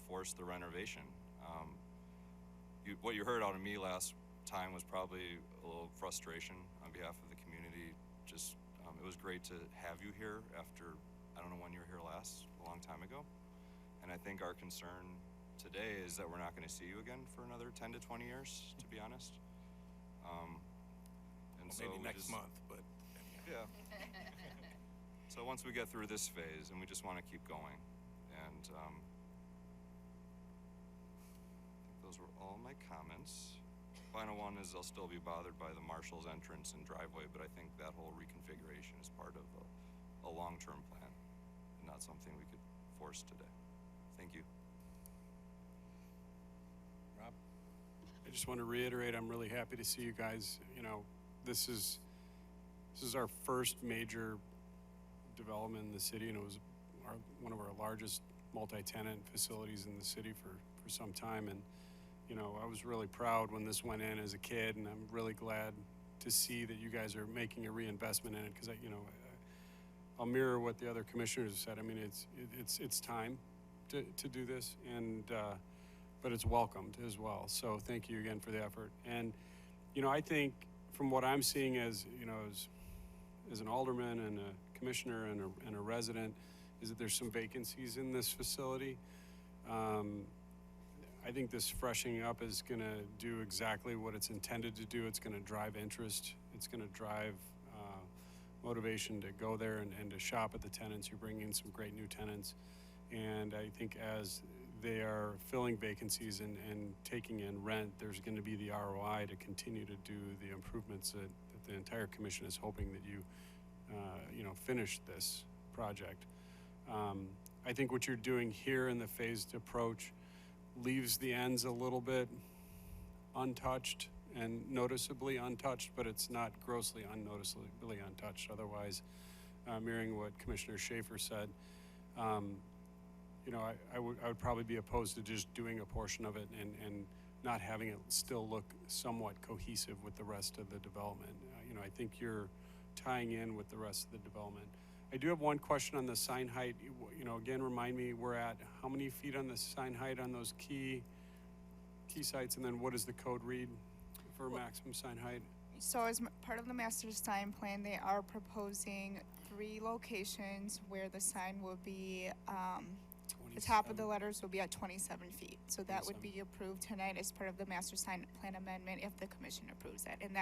force the renovation. What you heard out of me last time was probably a little frustration on behalf of the community. Just it was great to have you here after, I don't know when you were here last, a long time ago. And I think our concern today is that we're not going to see you again for another 10 to 20 years, to be honest. And Well, so maybe we next just- month, but yeah. So once we get through this phase, and we just want to keep going, and I think those were all my comments. Final one is I'll still be bothered by the marshal's entrance and driveway, but I think that whole reconfiguration is part of a long-term plan, and not something we could force today. Thank you. Rob? I just want to reiterate, I'm really happy to see you guys. You know, this is our first major development in the city, and it was one of our largest multi-tenant facilities in the city for some time. And you know, I was really proud when this went in as a kid, and I'm really glad to see that you guys are making a reinvestment in it, because I'll mirror what the other commissioners have said. I mean, it's time to do this, and but it's welcomed as well. So thank you again for the effort. And you know, I think from what I'm seeing as as an alderman and a commissioner and a resident, is that there's some vacancies in this facility. I think this freshening up is going to do exactly what it's intended to do. It's going to drive interest. It's going to drive motivation to go there and to shop at the tenants. You're bringing in some great new tenants. And I think as they are filling vacancies and taking in rent, there's going to be the ROI to continue to do the improvements that the entire commission is hoping that you finish this project. I think what you're doing here in the phased approach leaves the ends a little bit untouched and noticeably untouched, but it's not grossly unnoticeably untouched. Otherwise, mirroring what Commissioner Schaefer said, you know, I would probably be opposed to just doing a portion of it and not having it still look somewhat cohesive with the rest of the development. You know, I think you're tying in with the rest of the development. I do have one question on the sign height. You know, again, remind me, we're at how many feet on the sign height on those key sites, and then what does the code read for maximum sign height? So as part of the master sign plan, they are proposing 3 locations where the sign will be, the top of the letters will be at 27 feet. So that would be approved tonight as part of the master sign plan amendment if the commission approves it. And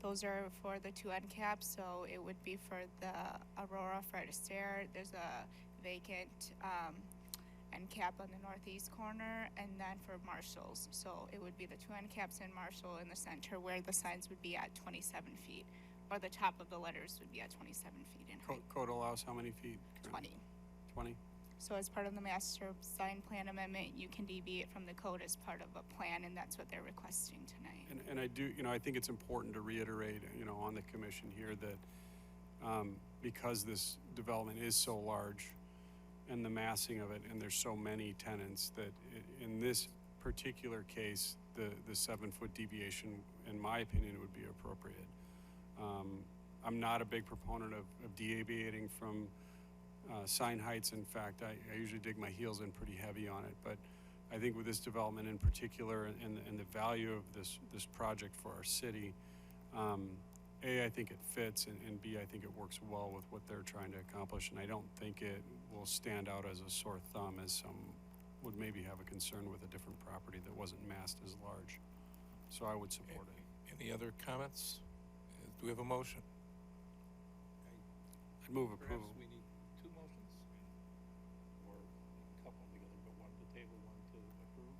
those are for the 2 end caps, so it would be for the Aurora, Fred Astaire. There's a vacant end cap on the northeast corner, and then for Marshall's. So it would be the 2 end caps in Marshall in the center where the signs would be at 27 feet, or the top of the letters would be at 27 feet in height. Code allows how many feet? 20. 20? So as part of the master sign plan amendment, you can deviate from the code as part of a plan, and that's what they're requesting tonight. And I do, you know, I think it's important to reiterate, you know, on the commission here that because this development is so large and the massing of it, and there's so many tenants, that in this particular case, the 7-foot deviation, in my opinion, would be appropriate. I'm not a big proponent of deviating from sign heights. In fact, I usually dig my heels in pretty heavy on it, but I think with this development in particular and the value of this project for our city, A, I think it fits, and B, I think it works well with what they're trying to accomplish, and I don't think it will stand out as a sore thumb as some would maybe have a concern with a different property that wasn't massed as large. So I would support it. Any other comments? Do we have a motion? I'd move approval. Perhaps we need 2 motions? Or a couple together, but one to table, one to approve?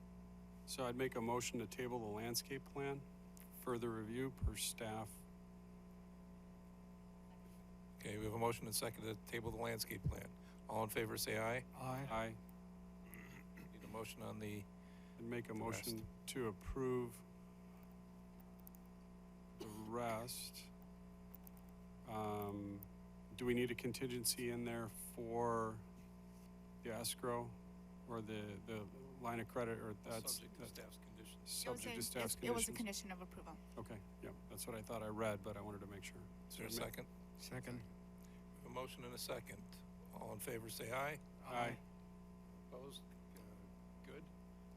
So I'd make a motion to table the landscape plan, further review per staff. Okay, we have a motion and second to table the landscape plan. All in favor, say aye. Aye. Aye. Need a motion on the, I'd make a The rest. motion to approve the rest. Do we need a contingency in there for the escrow or the line of credit, or that's subject to staff's conditions. subject to staff's It was a conditions? condition of approval. Okay, yeah, that's what I thought I read, but I wanted to make sure. Is there a I'd make- second? Second. A motion and a second. All in favor, say aye. Aye. Opposed? Good.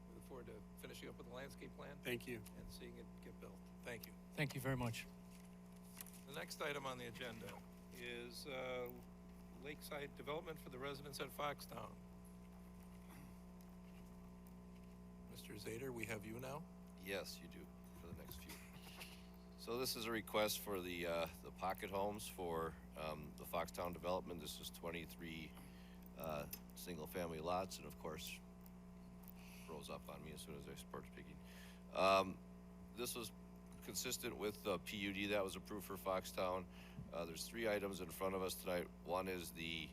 We look forward to finishing up with the landscape plan Thank you. and seeing it get built. Thank you. Thank you very much. The next item on the agenda is lakeside development for the residents at Foxtown. Mr. Zader, we have you now. Yes, you do, for the next few. So this is a request for the pocket homes for the Foxtown development. This is 23 single-family lots, and of course, froze up on me as soon as I start speaking. This was consistent with the PUD that was approved for Foxtown. There's 3 items in front of us tonight. One is the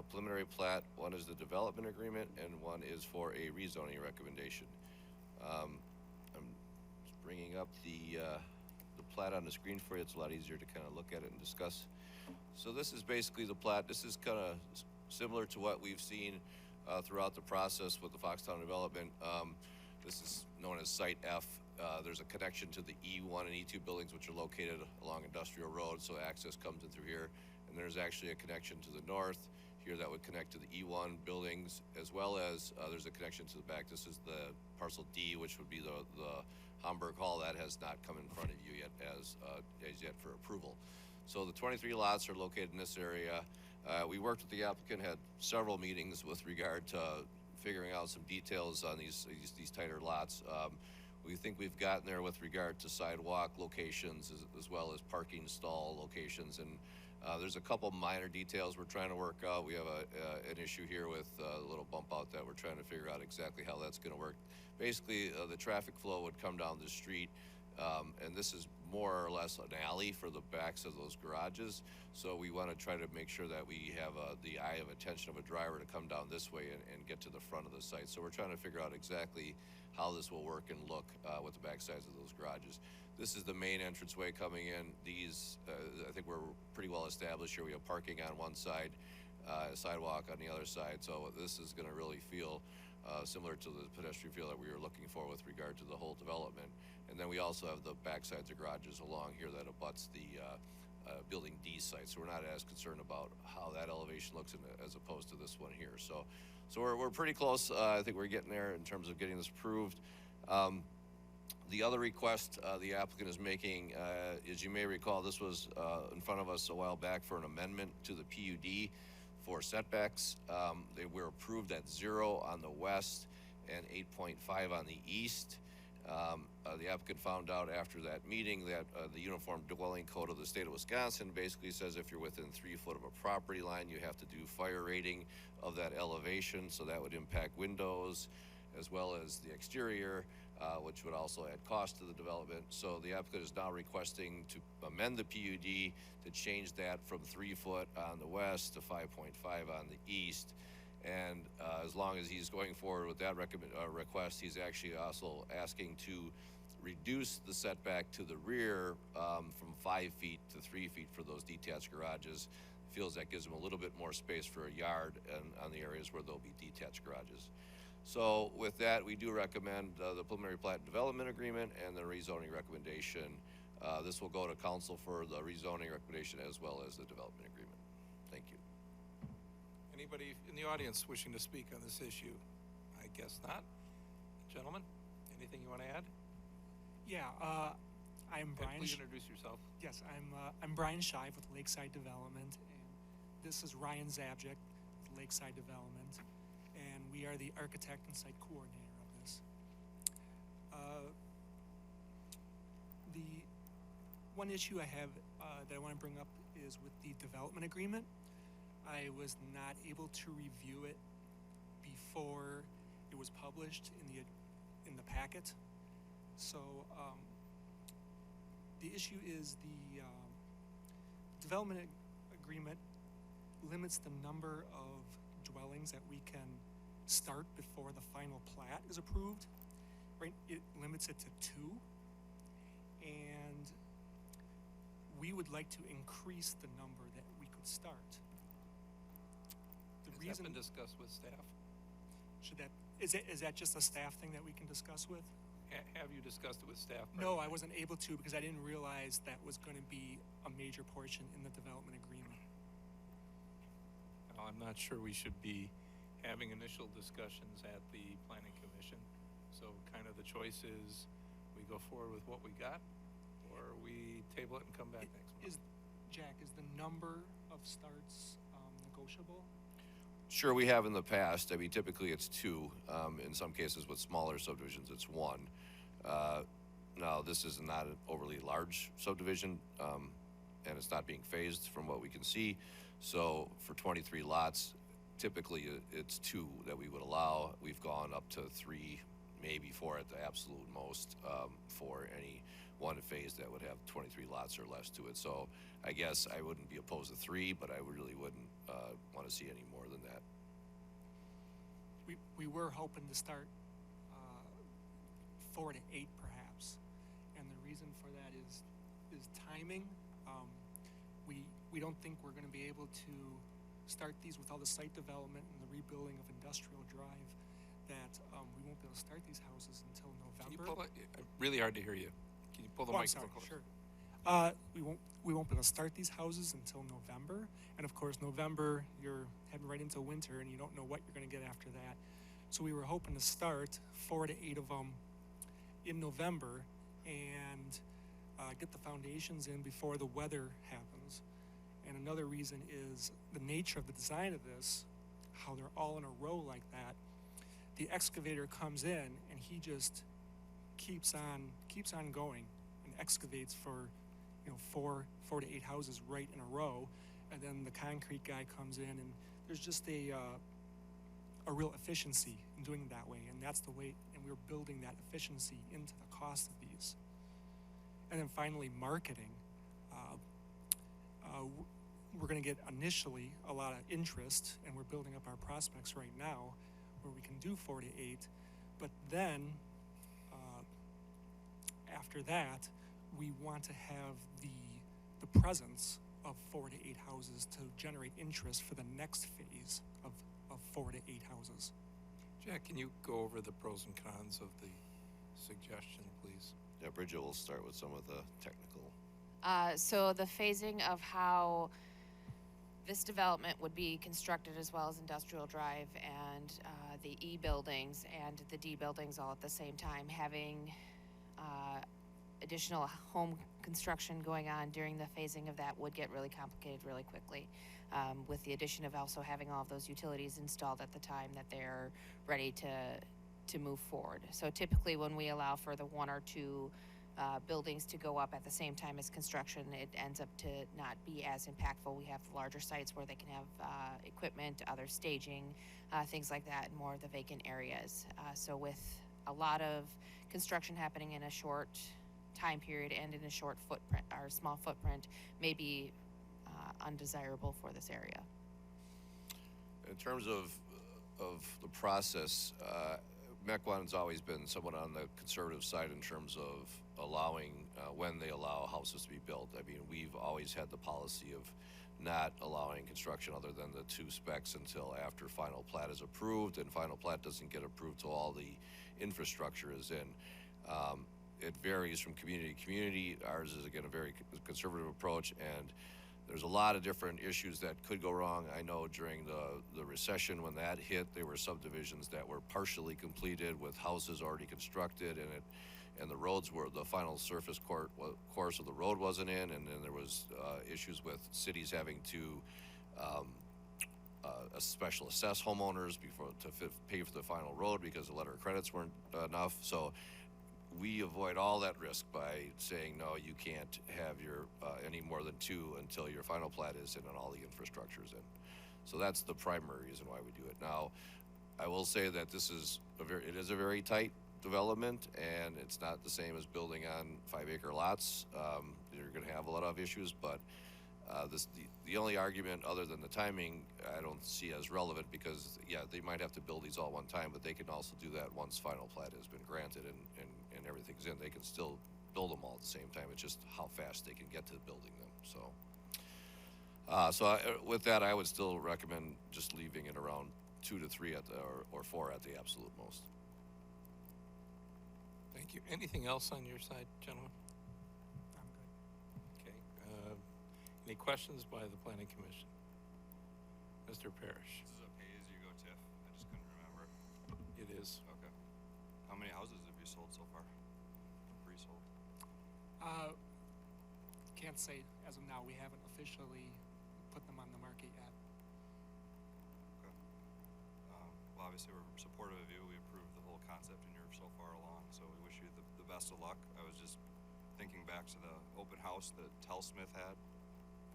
preliminary plat, one is the development agreement, and one is for a rezoning recommendation. I'm just bringing up the plat on the screen for you. It's a lot easier to kind of look at it and discuss. So this is basically the plat. This is kind of similar to what we've seen throughout the process with the Foxtown development. This is known as Site F. There's a connection to the E1 and E2 buildings, which are located along Industrial Road, so access comes in through here. And there's actually a connection to the north here that would connect to the E1 buildings, as well as there's a connection to the back. This is the parcel D, which would be the Hamburg Hall. That has not come in front of you yet as yet for approval. So the 23 lots are located in this area. We worked with the applicant, had several meetings with regard to figuring out some details on these tighter lots. We think we've gotten there with regard to sidewalk locations as well as parking stall locations, and there's a couple minor details we're trying to work out. We have an issue here with a little bump out that we're trying to figure out exactly how that's going to work. Basically, the traffic flow would come down the street, and this is more or less an alley for the backs of those garages. So we want to try to make sure that we have the eye of attention of a driver to come down this way and get to the front of the site. So we're trying to figure out exactly how this will work and look with the back sides of those garages. This is the main entranceway coming in. These, I think we're pretty well established here. We have parking on one side, sidewalk on the other side. So this is going to really feel similar to the pedestrian feel that we were looking for with regard to the whole development. And then we also have the back sides of garages along here that abuts the building D site. So we're not as concerned about how that elevation looks as opposed to this one here. So we're pretty close. I think we're getting there in terms of getting this approved. The other request the applicant is making, as you may recall, this was in front of us a while back for an amendment to the PUD for setbacks. They were approved at 0 on the west and 8.5 on the east. The applicant found out after that meeting that the Uniform Dwelling Code of the state of Wisconsin basically says if you're within 3 foot of a property line, you have to do fire rating of that elevation, so that would impact windows as well as the exterior, which would also add cost to the development. So the applicant is now requesting to amend the PUD to change that from 3 foot on the west to 5.5 on the east. And as long as he's going forward with that request, he's actually also asking to reduce the setback to the rear from 5 feet to 3 feet for those detached garages. Feels that gives him a little bit more space for a yard and on the areas where there'll be detached garages. So with that, we do recommend the preliminary plat development agreement and the rezoning recommendation. This will go to council for the rezoning recommendation as well as the development agreement. Thank you. Anybody in the audience wishing to speak on this issue? I guess not. Gentlemen, anything you want to add? Yeah, I'm Brian. Please introduce yourself. Yes, I'm Brian Shive with Lakeside Development, and this is Ryan Zabjik with Lakeside Development, and we are the architect and site coordinator of this. The one issue I have that I want to bring up is with the development agreement. I was not able to review it before it was published in in the packet. So the issue is the development agreement limits the number of dwellings that we can start before the final plat is approved. Right, it limits it to 2, and we would like to increase the number that we could start. The Has that been discussed with staff? Is that just a staff thing that we can discuss with? Have you discussed it with staff? No, I wasn't able to because I didn't realize that was going to be a major portion in the development agreement. I'm not sure we should be having initial discussions at the planning commission. So kind of the choice is we go forward with what we got, or we table it and come back next month. Jack, is the number of starts negotiable? Sure, we have in the past. I mean, typically it's 2. In some cases with smaller subdivisions, it's 1. Now, this is not an overly large subdivision, and it's not being phased from what we can see. So for 23 lots, typically it's 2 that we would allow. We've gone up to 3, maybe 4 at the absolute most for any one phase that would have 23 lots or less to it. So I guess I wouldn't be opposed to 3, but I really wouldn't want to see any more than that. We were hoping to start 4 to 8 perhaps, and the reason for that is timing. We don't think we're going to be able to start these with all the site development and the rebuilding of Industrial Drive. That we won't be able to start these houses until November. Can you pull it? Really hard to hear you. Can you pull the microphone closer? Sure. We won't be able to start these houses until November, and of course November you're heading right into winter, and you don't know what you're going to get after that. So we were hoping to start 4 to 8 of them in November and get the foundations in before the weather happens. And another reason is the nature of the design of this, how they're all in a row like that. The excavator comes in and he just keeps on going and excavates for 4 to 8 houses right in a row, and then the concrete guy comes in, and there's just a real efficiency in doing it that way, and that's the way, and we're building that efficiency into the cost of these. And then finally, marketing. We're going to get initially a lot of interest, and we're building up our prospects right now where we can do 4 to 8, but then after that we want to have the presence of 4 to 8 houses to generate interest for the next phase of 4 to 8 houses. Jack, can you go over the pros and cons of the suggestion, please? Yeah, Bridget will start with some of the technical. So the phasing of how this development would be constructed, as well as Industrial Drive and the E buildings and the D buildings all at the same time, having additional home construction going on during the phasing of that would get really complicated really quickly, with the addition of also having all of those utilities installed at the time that they're ready to move forward. So typically when we allow for the 1 or 2 buildings to go up at the same time as construction, it ends up to not be as impactful. We have larger sites where they can have equipment, other staging, things like that, and more of the vacant areas. So with a lot of construction happening in a short time period and in a short footprint, or small footprint, may be undesirable for this area. In terms of the process, Mequon's always been somewhat on the conservative side in terms of allowing when they allow houses to be built. I mean, we've always had the policy of not allowing construction other than the 2 specs until after final plat is approved, and final plat doesn't get approved till all the infrastructure is in. It varies from community to community. Ours is, again, a very conservative approach, and there's a lot of different issues that could go wrong. I know during the recession, when that hit, there were subdivisions that were partially completed with houses already constructed, and the roads were, the final surface course of the road wasn't in, and then there was issues with cities having to special assess homeowners to pay for the final road because the letter of credits weren't enough. So we avoid all that risk by saying, no, you can't have your any more than 2 until your final plat is in and all the infrastructure is in. So that's the primary reason why we do it. Now, I will say that this is it is a very tight development, and it's not the same as building on 5-acre lots. You're gonna have a lot of issues, but the only argument other than the timing, I don't see as relevant because, yeah, they might have to build these all one time, but they can also do that once final plat has been granted and everything's in. They can still build them all at the same time. It's just how fast they can get to building them, so. With that, I would still recommend just leaving it around 2 to 3 or 4 at the absolute most. Thank you. Anything else on your side, gentlemen? I'm good. Okay. Any questions by the planning commission? Mr. Parrish? This is a pay-as-you-go TIF. I just couldn't remember. It is. Okay. How many houses have you sold so far? Pre-sold? Can't say as of now. We haven't officially put them on the market yet. Okay. Well, obviously we're supportive of you. We approve the whole concept and you're so far along, so we wish you the best of luck. I was just thinking back to the open house that Telsmith had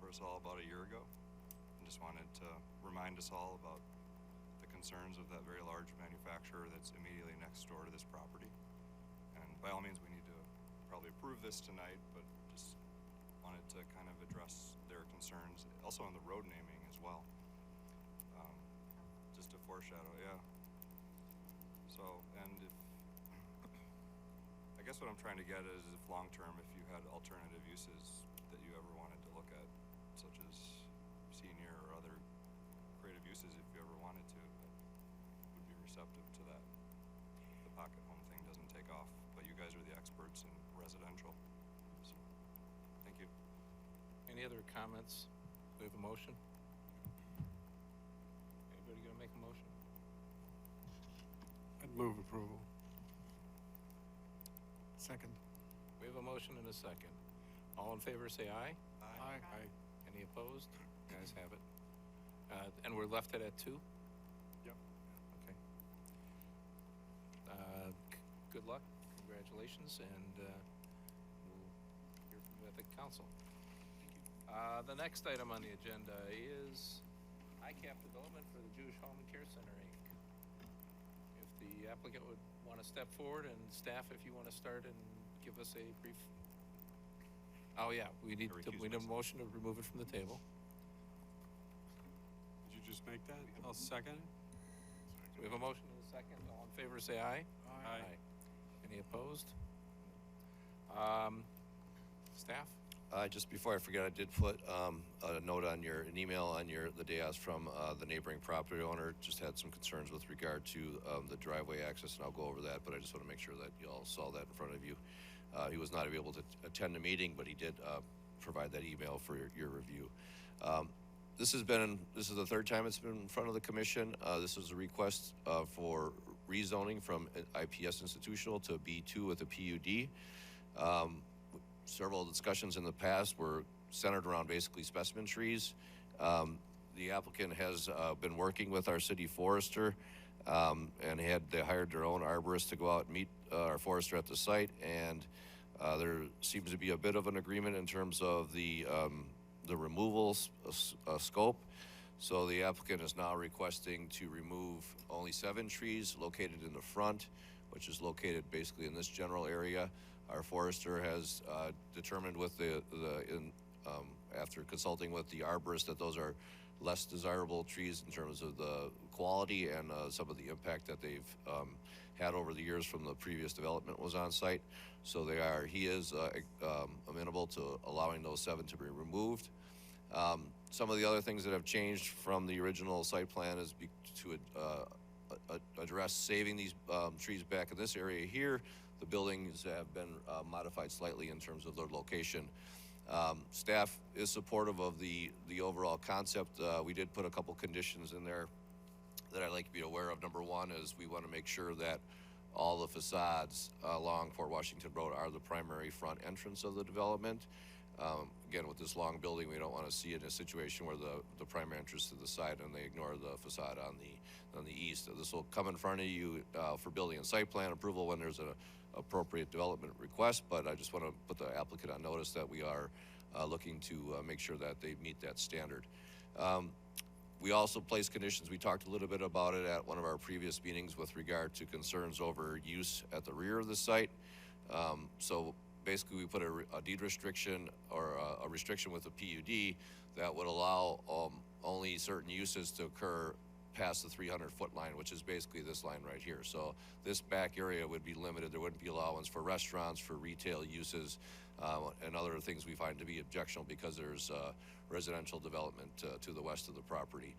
for us all about a year ago. And just wanted to remind us all about the concerns of that very large manufacturer that's immediately next door to this property. And by all means, we need to probably approve this tonight, but just wanted to kind of address their concerns, also on the road naming as well. Just to foreshadow, yeah. So, and if, I guess what I'm trying to get is if long-term, if you had alternative uses that you ever wanted to look at, such as senior or other creative uses, if you ever wanted to, that would be receptive to that. The pocket home thing doesn't take off, but you guys are the experts in residential. So, thank you. Any other comments? We have a motion? Anybody gonna make a motion? I'd move approval. Second. We have a motion and a second. All in favor, say aye. Aye. Aye. Any opposed? Guys have it. And we're left it at 2? Yep. Okay. Good luck, congratulations, and we'll hear from you at the council. The next item on the agenda is ICAP development for the Jewish Home and Care Center, Inc. If the applicant would want to step forward, and staff, if you want to start and give us a brief. Oh yeah, we need a motion to remove it from the table. Did you just make that? I'll second it. We have a motion and a second. All in favor, say aye. Aye. Any opposed? Staff? Just before I forget, I did put a note on an email on the dais from the neighboring property owner. Just had some concerns with regard to the driveway access, and I'll go over that, but I just want to make sure that you all saw that in front of you. He was not able to attend the meeting, but he did provide that email for your review. This is the third time it's been in front of the commission. This is a request for rezoning from IPS institutional to B2 with a PUD. Several discussions in the past were centered around basically specimen trees. The applicant has been working with our city forester and they hired their own arborist to go out and meet our forester at the site, and there seems to be a bit of an agreement in terms of the removal scope. So the applicant is now requesting to remove only 7 trees located in the front, which is located basically in this general area. Our forester has determined with after consulting with the arborist that those are less desirable trees in terms of the quality and some of the impact that they've had over the years from the previous development was on site. So he is amenable to allowing those 7 to be removed. Some of the other things that have changed from the original site plan is to address saving these trees back in this area here. The buildings have been modified slightly in terms of their location. Staff is supportive of the overall concept. We did put a couple conditions in there that I'd like to be aware of. Number one is we want to make sure that all the facades along Fort Washington Road are the primary front entrance of the development. Again, with this long building, we don't want to see it in a situation where the primary entrance to the side and they ignore the facade on the east. This will come in front of you for building and site plan approval when there's an appropriate development request, but I just want to put the applicant on notice that we are looking to make sure that they meet that standard. We also place conditions, we talked a little bit about it at one of our previous meetings with regard to concerns over use at the rear of the site. So basically we put a deed restriction or a restriction with a PUD that would allow only certain uses to occur past the 300-foot line, which is basically this line right here. So this back area would be limited. There wouldn't be allowance for restaurants, for retail uses, and other things we find to be objectionable because there's residential development to the west of the property.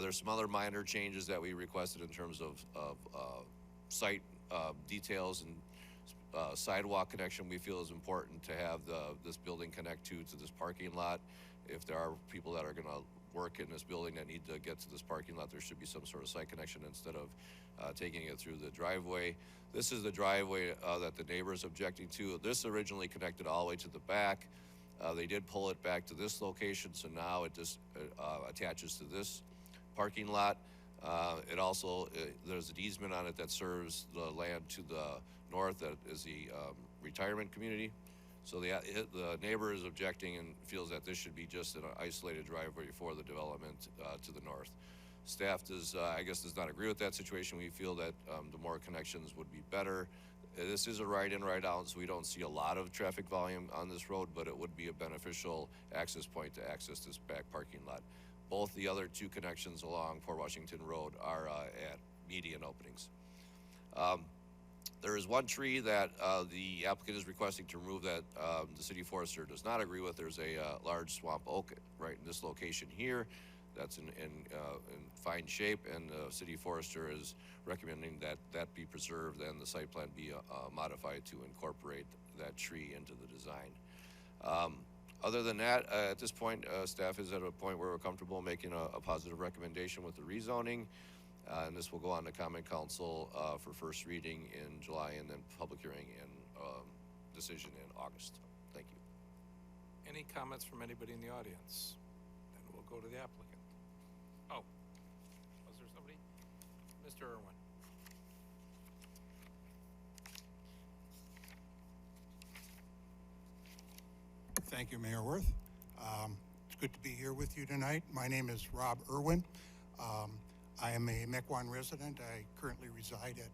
There's some other minor changes that we requested in terms of site details and sidewalk connection. We feel is important to have this building connect to this parking lot. If there are people that are going to work in this building that need to get to this parking lot, there should be some sort of site connection instead of taking it through the driveway. This is the driveway that the neighbor is objecting to. This originally connected all the way to the back. They did pull it back to this location, so now it just attaches to this parking lot. It also, there's an easement on it that serves the land to the north that is the retirement community. So the neighbor is objecting and feels that this should be just an isolated driveway for the development to the north. Staff does, I guess, does not agree with that situation. We feel that the more connections would be better. This is a right-in, right-out, so we don't see a lot of traffic volume on this road, but it would be a beneficial access point to access this back parking lot. Both the other two connections along Port Washington Road are at median openings. There is one tree that the applicant is requesting to remove that the city forester does not agree with. There's a large swamp oak right in this location here that's in fine shape, and the city forester is recommending that that be preserved and the site plan be modified to incorporate that tree into the design. Other than that, at this point, staff is at a point where we're comfortable making a positive recommendation with the rezoning. And this will go on to Common Council for first reading in July and then public hearing and decision in August. Thank you. Any comments from anybody in the audience? Then we'll go to the applicant. Oh, was there somebody? Mr. Irwin. Thank you, Mayor Worth. It's good to be here with you tonight. My name is Rob Irwin. I am a Mequon resident. I currently reside at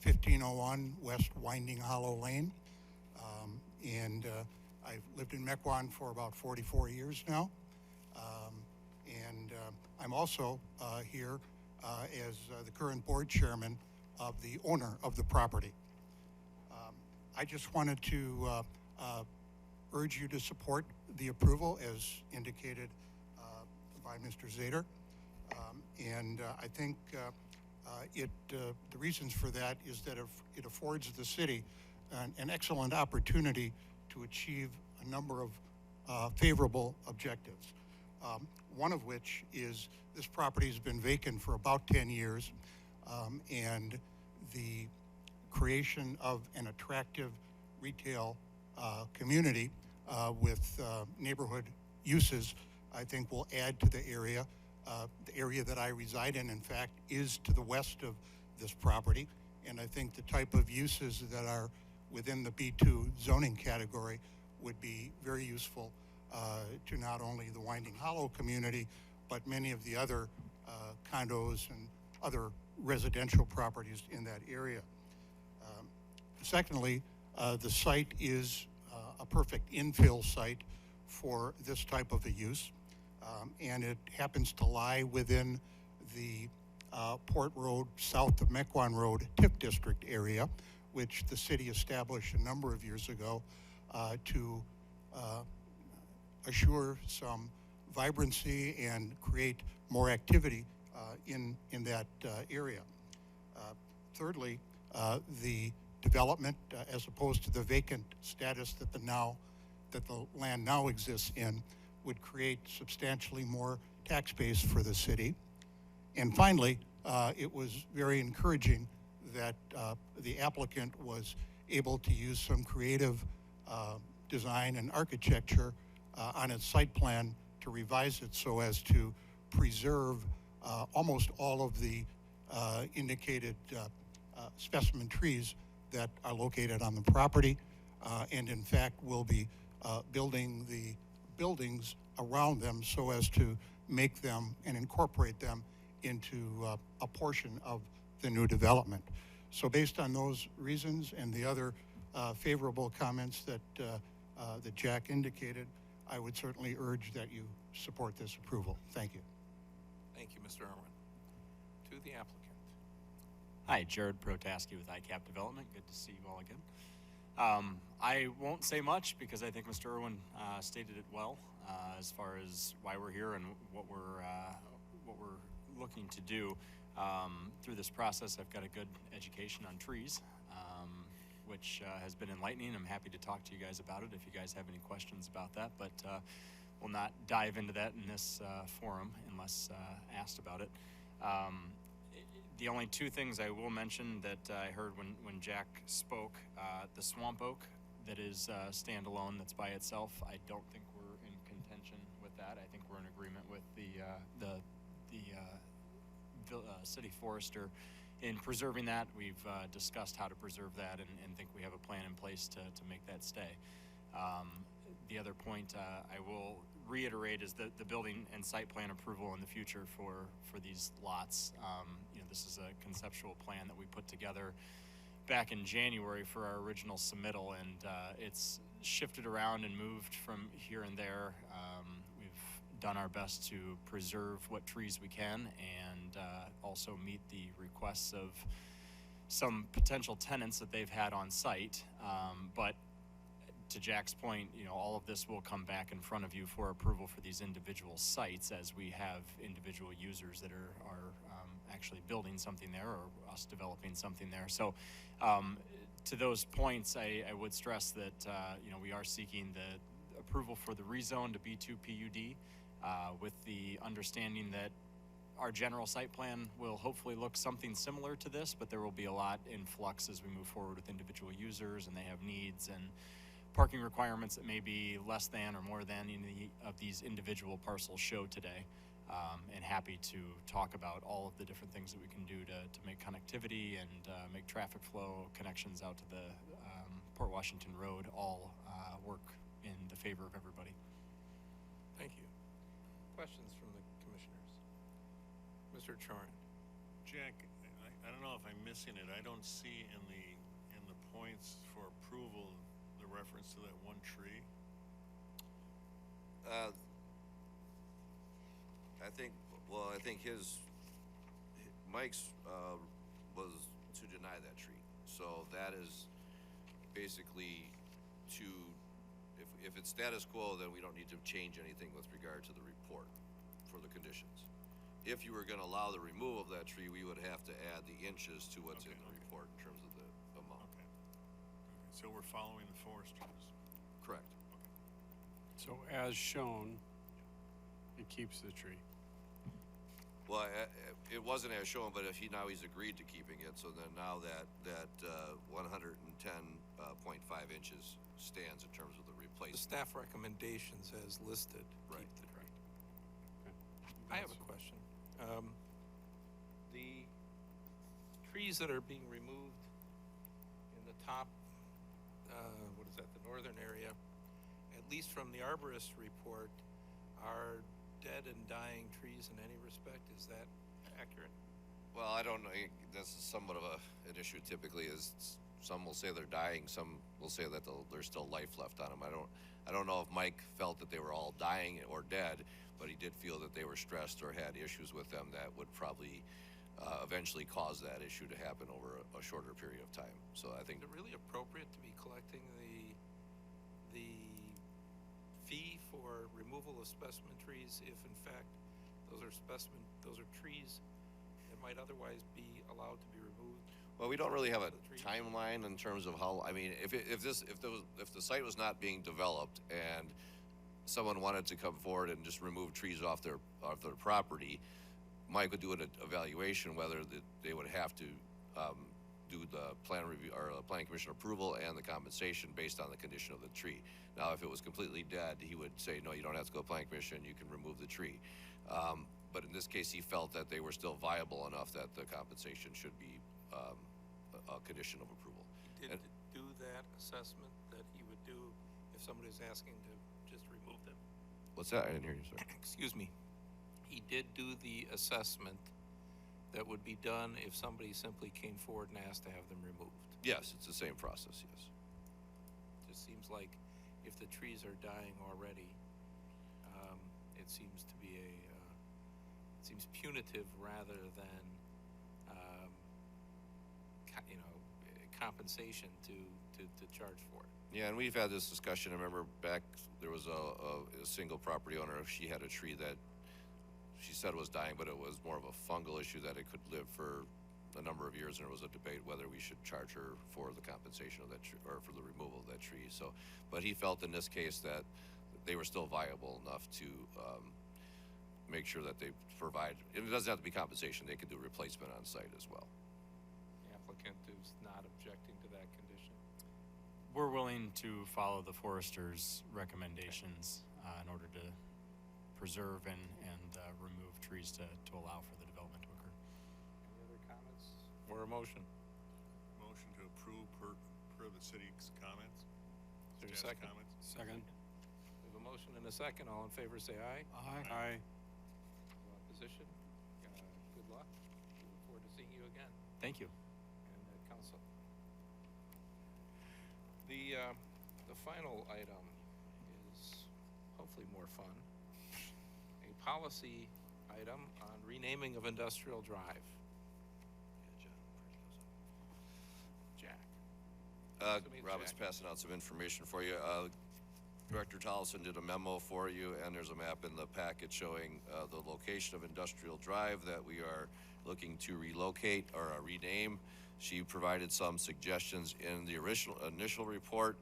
1501 West Winding Hollow Lane. I've lived in Mequon for about 44 years now. I'm also here as the current board chairman of the owner of the property. I just wanted to urge you to support the approval as indicated by Mr. Zader. I think the reasons for that is that it affords the city an excellent opportunity to achieve a number of favorable objectives. One of which is this property has been vacant for about 10 years, and the creation of an attractive retail community with neighborhood uses, I think, will add to the area. The area that I reside in fact, is to the west of this property, and I think the type of uses that are within the B2 zoning category would be very useful to not only the Winding Hollow community, but many of the other condos and other residential properties in that area. Secondly, the site is a perfect infill site for this type of a use. And it happens to lie within the Port Road, south of Mequon Road, TIF district area, which the city established a number of years ago to assure some vibrancy and create more activity in that area. Thirdly, the development, as opposed to the vacant status that the land now exists in, would create substantially more tax base for the city. And finally, it was very encouraging that the applicant was able to use some creative design and architecture on its site plan to revise it so as to preserve almost all of the indicated specimen trees that are located on the property, and in fact will be building the buildings around them so as to make them and incorporate them into a portion of the new development. So based on those reasons and the other favorable comments that Jack indicated, I would certainly urge that you support this approval. Thank you. Thank you, Mr. Irwin. To the applicant. Hi, Jared Protaski with ICAP Development. Good to see you all again. I won't say much because I think Mr. Irwin stated it well as far as why we're here and what we're looking to do. Through this process, I've got a good education on trees, which has been enlightening. I'm happy to talk to you guys about it if you guys have any questions about that, but we'll not dive into that in this forum unless asked about it. The only two things I will mention that I heard when Jack spoke, the swamp oak that is standalone, that's by itself, I don't think we're in contention with that. I think we're in agreement with the city forester in preserving that. We've discussed how to preserve that and think we have a plan in place to make that stay. The other point I will reiterate is the building and site plan approval in the future for these lots. You know, this is a conceptual plan that we put together back in January for our original submittal, and it's shifted around and moved from here and there. We've done our best to preserve what trees we can and also meet the requests of some potential tenants that they've had on site, but to Jack's point, you know, all of this will come back in front of you for approval for these individual sites as we have individual users that are actually building something there or us developing something there. So to those points, I would stress that, you know, we are seeking the approval for the rezone to B2 PUD with the understanding that our general site plan will hopefully look something similar to this, but there will be a lot in flux as we move forward with individual users and they have needs and parking requirements that may be less than or more than any of these individual parcels show today. And happy to talk about all of the different things that we can do to make connectivity and make traffic flow connections out to the Port Washington Road all work in the favor of everybody. Thank you. Questions from the commissioners? Mr. Chorin. Jack, I don't know if I'm missing it. I don't see in the points for approval the reference to that one tree. I think Mike's was to deny that tree. So that is basically if it's status quo, then we don't need to change anything with regard to the report for the conditions. If you were going to allow the removal of that tree, we would have to add the inches to what's in the report in terms of the amount. Okay. So we're following the foresters. Correct. So as shown, it keeps the tree. Well, it wasn't as shown, but now he's agreed to keeping it. So then now that 110.5 inches stands in terms of the replacement. The staff recommendations as listed. Right. Keep the tree. I have a question. The trees that are being removed in the top, the northern area, at least from the arborist report, are dead and dying trees in any respect. Is that accurate? Well, I don't know. This is somewhat of an issue typically is some will say they're dying, some will say that there's still life left on them. I don't know if Mike felt that they were all dying or dead, but he did feel that they were stressed or had issues with them that would probably eventually cause that issue to happen over a shorter period of time. So I think is it really appropriate to be collecting the fee for removal of specimen trees if in fact those are trees that might otherwise be allowed to be removed? Well, we don't really have a timeline in terms of how. I mean, if the site was not being developed and someone wanted to come forward and just remove trees off their property, Mike would do an evaluation whether they would have to do the plan review or planning commission approval and the compensation based on the condition of the tree. Now, if it was completely dead, he would say, no, you don't have to go to planning commission, you can remove the tree. But in this case, he felt that they were still viable enough that the compensation should be a condition of approval. He did do that assessment that he would do if somebody's asking to just remove them. What's that? I didn't hear you, sir. Excuse me. he did do the assessment that would be done if somebody simply came forward and asked to have them removed. Yes, it's the same process, yes. Just seems like if the trees are dying already, it seems to be it seems punitive rather than, compensation to charge for it. Yeah, and we've had this discussion. I remember back, there was a single property owner, she had a tree that she said was dying, but it was more of a fungal issue that it could live for a number of years, and there was a debate whether we should charge her for the compensation of that tree, or for the removal of that tree. So, but he felt in this case that they were still viable enough to make sure that they provide, and it doesn't have to be compensation, they could do replacement on site as well. The applicant is not objecting to that condition. We're willing to follow the forester's recommendations in order to preserve and remove trees to allow for the development to occur. Any other comments or a motion? Motion to approve per the city's comments. Is there a Staff's second? Comments. Second. We have a motion and a second. All in favor say aye. Aye. No opposition? Good luck. We look forward to seeing you again. Thank you. And council. The final item is hopefully more fun. A policy item on renaming of Industrial Drive. Jack. Robin's passing out some information for you. Director Tollison did a memo for you, and there's a map in the packet showing the location of Industrial Drive that we are looking to relocate or rename. She provided some suggestions in the initial report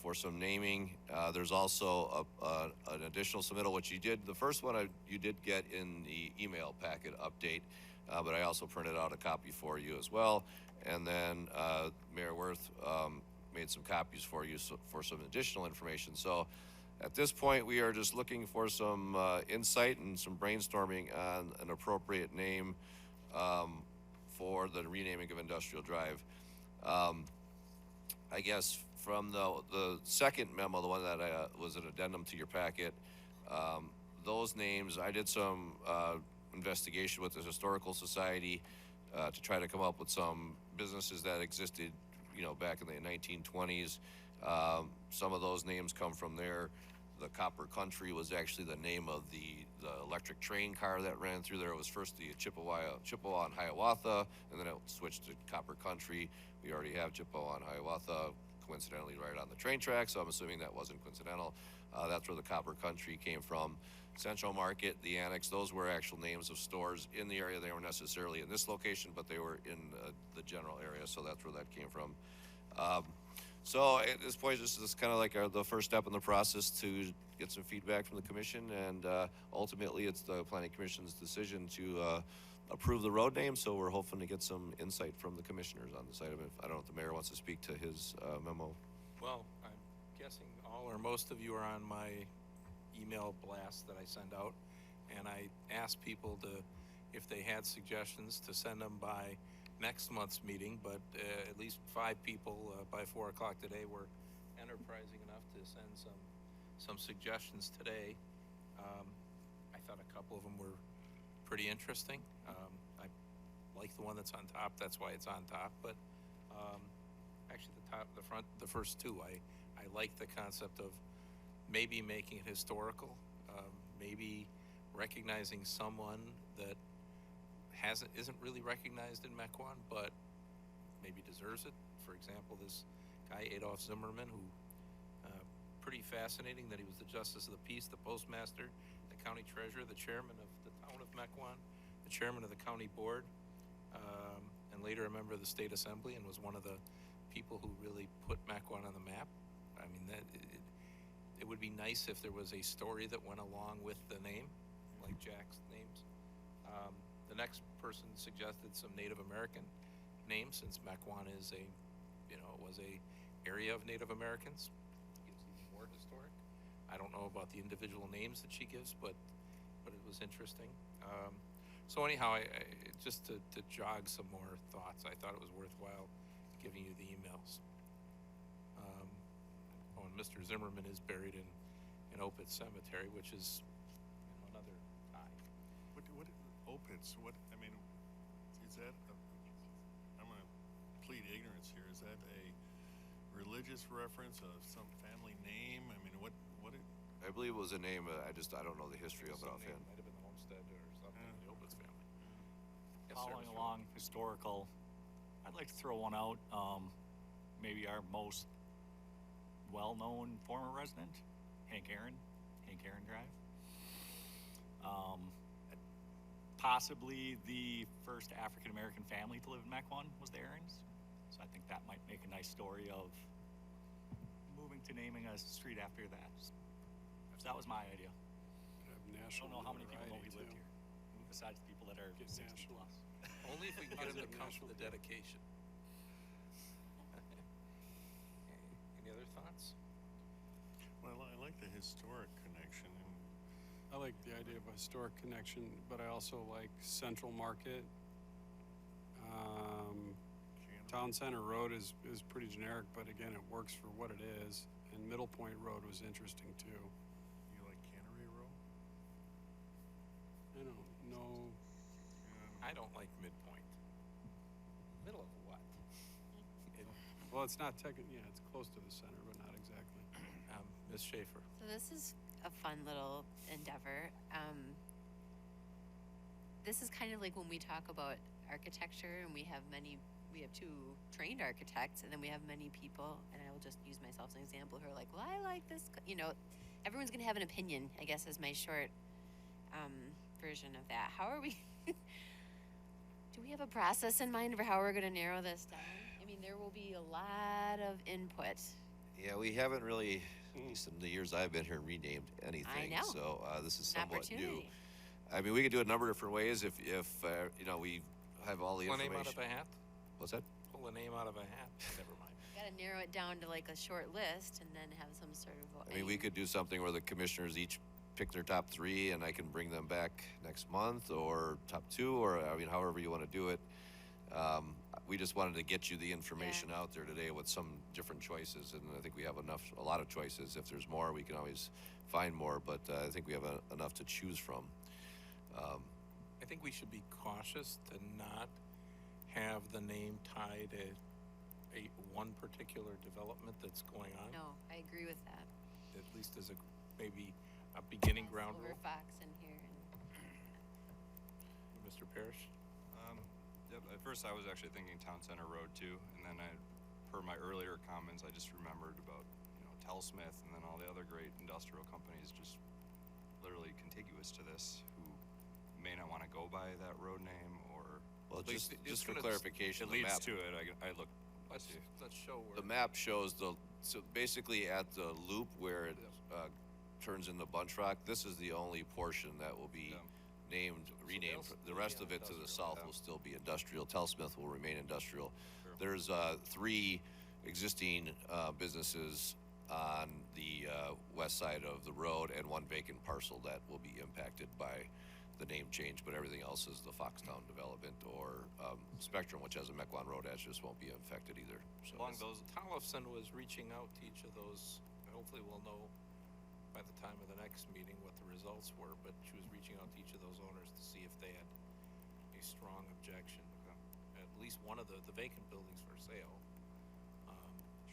for some naming. There's also an additional submittal, which you did. The first one you did get in the email packet update, but I also printed out a copy for you as well. And then Mayor Worth made some copies for you for some additional information. So at this point, we are just looking for some insight and some brainstorming on an appropriate name for the renaming of Industrial Drive. I guess from the second memo, the one that was an addendum to your packet, those names, I did some investigation with the Historical Society to try to come up with some businesses that existed, back in the 1920s. Some of those names come from there. The Copper Country was actually the name of the electric train car that ran through there. It was first the Chippewa and Hiawatha, and then it switched to Copper Country. We already have Chippewa and Hiawatha, coincidentally, right on the train track, so I'm assuming that wasn't coincidental. That's where the Copper Country came from. Central Market, the Annex, those were actual names of stores in the area. They weren't necessarily in this location, but they were in the general area, so that's where that came from. So at this point, this is kind of like the first step in the process to get some feedback from the commission, and ultimately it's the Planning Commission's decision to approve the road name, so we're hoping to get some insight from the commissioners on this item. I don't know if the mayor wants to speak to his memo. Well, I'm guessing all or most of you are on my email blast that I send out, and I asked people if they had suggestions, to send them by next month's meeting, but at least 5 people by 4 o'clock today were enterprising enough to send some suggestions today. I thought a couple of them were pretty interesting. I like the one that's on top, that's why it's on top, but actually the first 2, I like the concept of maybe making it historical, maybe recognizing someone that isn't really recognized in Mequon, but maybe deserves it. For example, this guy Adolf Zimmerman, who pretty fascinating that he was the Justice of the Peace, the Postmaster, the County Treasurer, the Chairman of the Town of Mequon, the Chairman of the County Board, and later a member of the State Assembly, and was one of the people who really put Mequon on the map. I mean, it would be nice if there was a story that went along with the name, like Jack's names. The next person suggested some Native American names, since Mequon is was a area of Native Americans. It's even more historic. I don't know about the individual names that she gives, but it was interesting. So anyhow, just to jog some more thoughts, I thought it was worthwhile giving you the emails. And Mr. Zimmerman is buried in Opitz Cemetery, which is another tie. what, Opitz, what, I mean, is that, I'm gonna plead ignorance here, is that a religious reference of some family name? I mean, what it? I believe it was a name, I don't know the history of it offhand. Might have been the Homestead or something, the Opitz family. Yes, sir, Following Mr. along historical, I'd like to throw one out. Maybe our most well-known former resident, Hank Aaron Drive. Possibly the first African-American family to live in Mequon was the Aarons. So I think that might make a nice story of moving to naming a street after that. So that was my idea. I don't know how many people know we lived here, besides the people that are 60 plus. Only if we can get him to come for the dedication. Any other thoughts? Well, I like the historic connection. I like the idea of a historic connection, but I also like Central Market. Town Center Road is pretty generic, but again, it works for what it is. And Middle Point Road was interesting too. You like Cannery Row? I don't know. I don't like midpoint. Middle of what? Well, it's not technically, yeah, it's close to the center, but not exactly. Ms. Schaefer. So this is a fun little endeavor. This is kind of like when we talk about architecture and we have two trained architects, and then we have many people, and I will just use myself as an example, who are like, well, I like this, everyone's gonna have an opinion, I guess, is my short version of that. How are we, do we have a process in mind for how we're gonna narrow this down? I mean, there will be a lot of input. Yeah, we haven't really, at least in the years I've been here, renamed anything. I know. So this is An somewhat new. opportunity. I mean, we could do it a number of different ways if we have all the Pull a information. name out of a hat? What's that? Pull a name out of a hat. Never mind. Gotta narrow it down to like a short list and then have some sort of. I mean, we could do something where the commissioners each pick their top 3, and I can bring them back next month, or top 2, or I mean, however you want to do it. We just wanted to get you the information out there today with some different choices, and I think we have a lot of choices. If there's more, we can always find more, but I think we have enough to choose from. I think we should be cautious to not have the name tied to one particular development that's going on. No, I agree with that. At least as maybe a beginning ground Silver rule. Fox in here. Mr. Parrish? Yep, at first I was actually thinking Town Center Road too, and then per my earlier comments, I just remembered about, Telsmith and then all the other great industrial companies just literally contiguous to this who may not want to go by that road name, or. Well, It's just for gonna- clarification, It the leads map, to it. I look. Let's show where. the map shows so basically at the loop where it turns into Bunch Rock, this is the only portion that will be renamed. The rest of it to the south will still be industrial. Telsmith will remain industrial. Sure. There's 3 existing businesses on the west side of the road, and 1 vacant parcel that will be impacted by the name change, but everything else is the Foxtown development or Spectrum, which has a Mequon Road address, won't be affected either. So Along those, Tollefson was reaching out to each of those. Hopefully we'll know by the time of the next meeting what the results were, but she was reaching out to each of those owners to see if they had a strong objection. At least one of the vacant buildings for sale.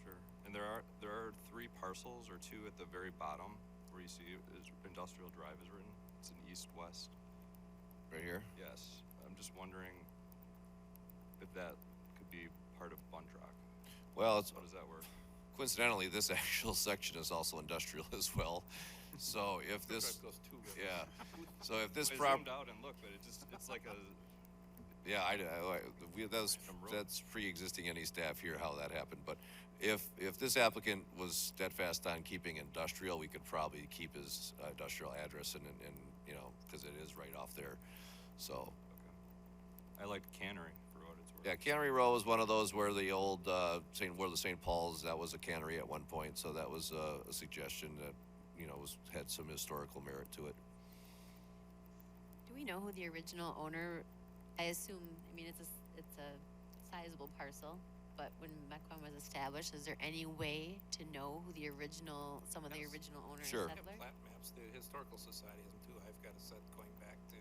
Sure. And there are 3 parcels or 2 at the very bottom where you see Industrial Drive is written. It's an east-west. Right here? Yes. I'm just wondering if that could be part of Bunch Rock. Well, How does that work? coincidentally, this actual section is also industrial as well. So if this, Goes 2 ways. yeah, so if this I prop, zoomed out and looked, but it's like a. yeah, that's pre-existing any staff here how that happened. But if this applicant was steadfast on keeping industrial, we could probably keep his industrial address and because it is right off there. So. Okay. I like Cannery for what it's worth. Yeah, Cannery Row is one of those where the old where the St. Paul's, that was a cannery at one point. So that was a suggestion that had some historical merit to it. Do we know who the original owner? I assume. I mean, it's a sizable parcel, but when Mequon was established, is there any way to know who some of the original owners? Sure. We have plat maps. The Historical Society has them too. I've got a set going back to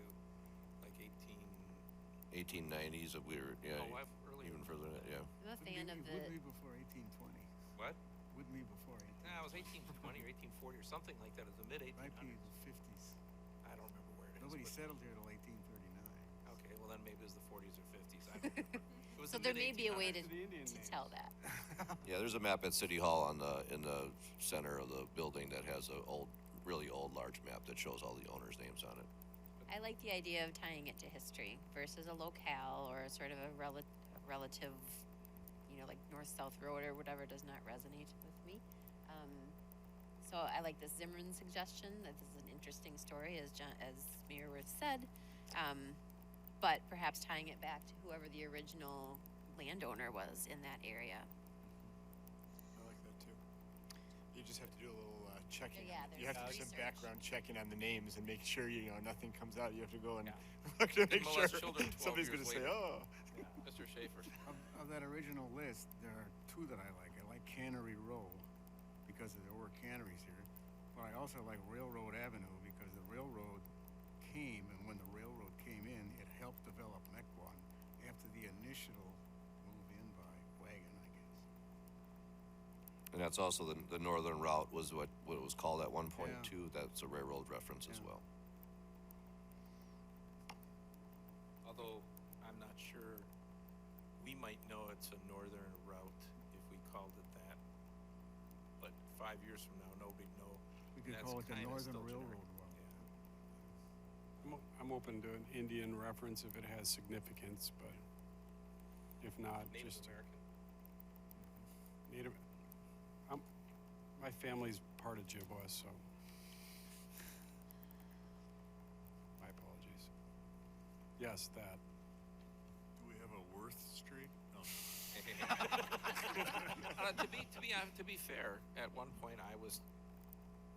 1890s, we were, yeah, Oh, I've earlier. even further than that, yeah. I'm a fan of the. Would be before 1820. What? Would be before 1820. Nah, it was 1820 or 1840 or something like that. It was the mid Might be 1800s. the 50s. I don't remember where it is. Nobody but- settled here till 1839. Okay, well then maybe it was the 40s or 50s. I don't remember. It was So the there may be a way mid-1800s. to tell that. Yeah, there's a map at City Hall in the center of the building that has a really old large map that shows all the owners' names on it. I like the idea of tying it to history versus a locale or sort of a relative, like north-south road or whatever does not resonate with me. So I like the Zimmerman suggestion. That this is an interesting story, as Mayor Worth said. But perhaps tying it back to whoever the original landowner was in that area. I like that too. You just have to do a little checking. Yeah, You have to do there's some research. background checking on the names and make sure nothing comes out. You have to go and Yeah. look to make sure molest children 12 somebody's years going to say, later. "Oh." Mr. Schaefer. Of that original list, there are two that I like. I like Cannery Row because there were canneries here, but I also like Railroad Avenue because the railroad came, and when the railroad came in, it helped develop Mequon after the initial move in by wagon, I guess. And that's also the northern route was what it was called at one point Yeah. too. That's a railroad reference as Yeah. well. Although I'm not sure, we might know it's a northern route if we called it that. But 5 years from now, nobody'd know. We could That's call it the kinda Northern still generic. Railroad Route. Yeah. I'm open to an Indian reference if it has significance, but if not, Native just American. Native. My family's part of Ojibwa, so my apologies. Yes, that. Do we have a Worth Street? No. To be fair, at one point I was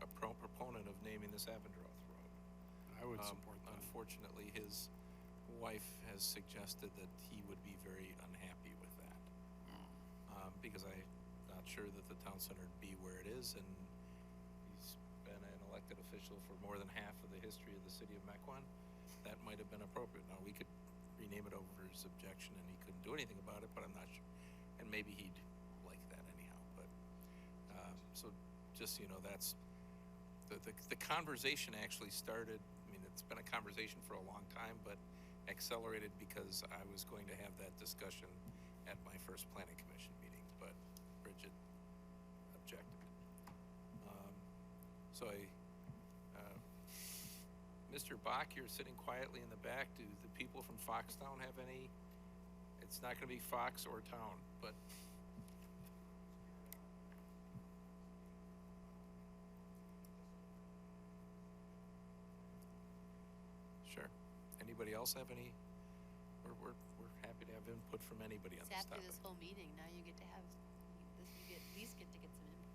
a proponent of naming this Avondroth Road. I would support that. Unfortunately, his wife has suggested that he would be very unhappy with that. Because I'm not sure that the town center would be where it is, and he's been an elected official for more than half of the history of the city of Mequon. That might have been appropriate. Now, we could rename it over his objection, and he couldn't do anything about it, but I'm not sure. And maybe he'd like that anyhow, but, so just, that's, the conversation actually started, I mean, it's been a conversation for a long time, but accelerated because I was going to have that discussion at my first planning commission meeting, but Bridget objected. So Mr. Bach, you're sitting quietly in the back. Do the people from Foxtown have any? It's not going to be Fox or Town, but. Sure. Anybody else have any? We're happy to have input from anybody on It's this after topic. this whole meeting, now you get to have, at least get to get some input.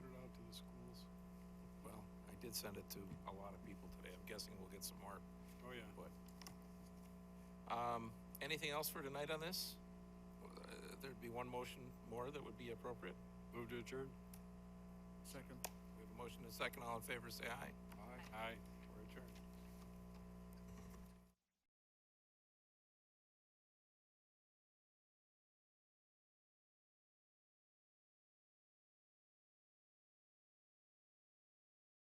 Put it out to the schools. Well, I did send it to a lot of people today. I'm guessing we'll get some more. Oh, yeah. But, anything else for tonight on this? There'd be one motion more that would be appropriate. Move to adjourn. Second. We have a motion and a second. All in favor, say aye. Aye. Aye.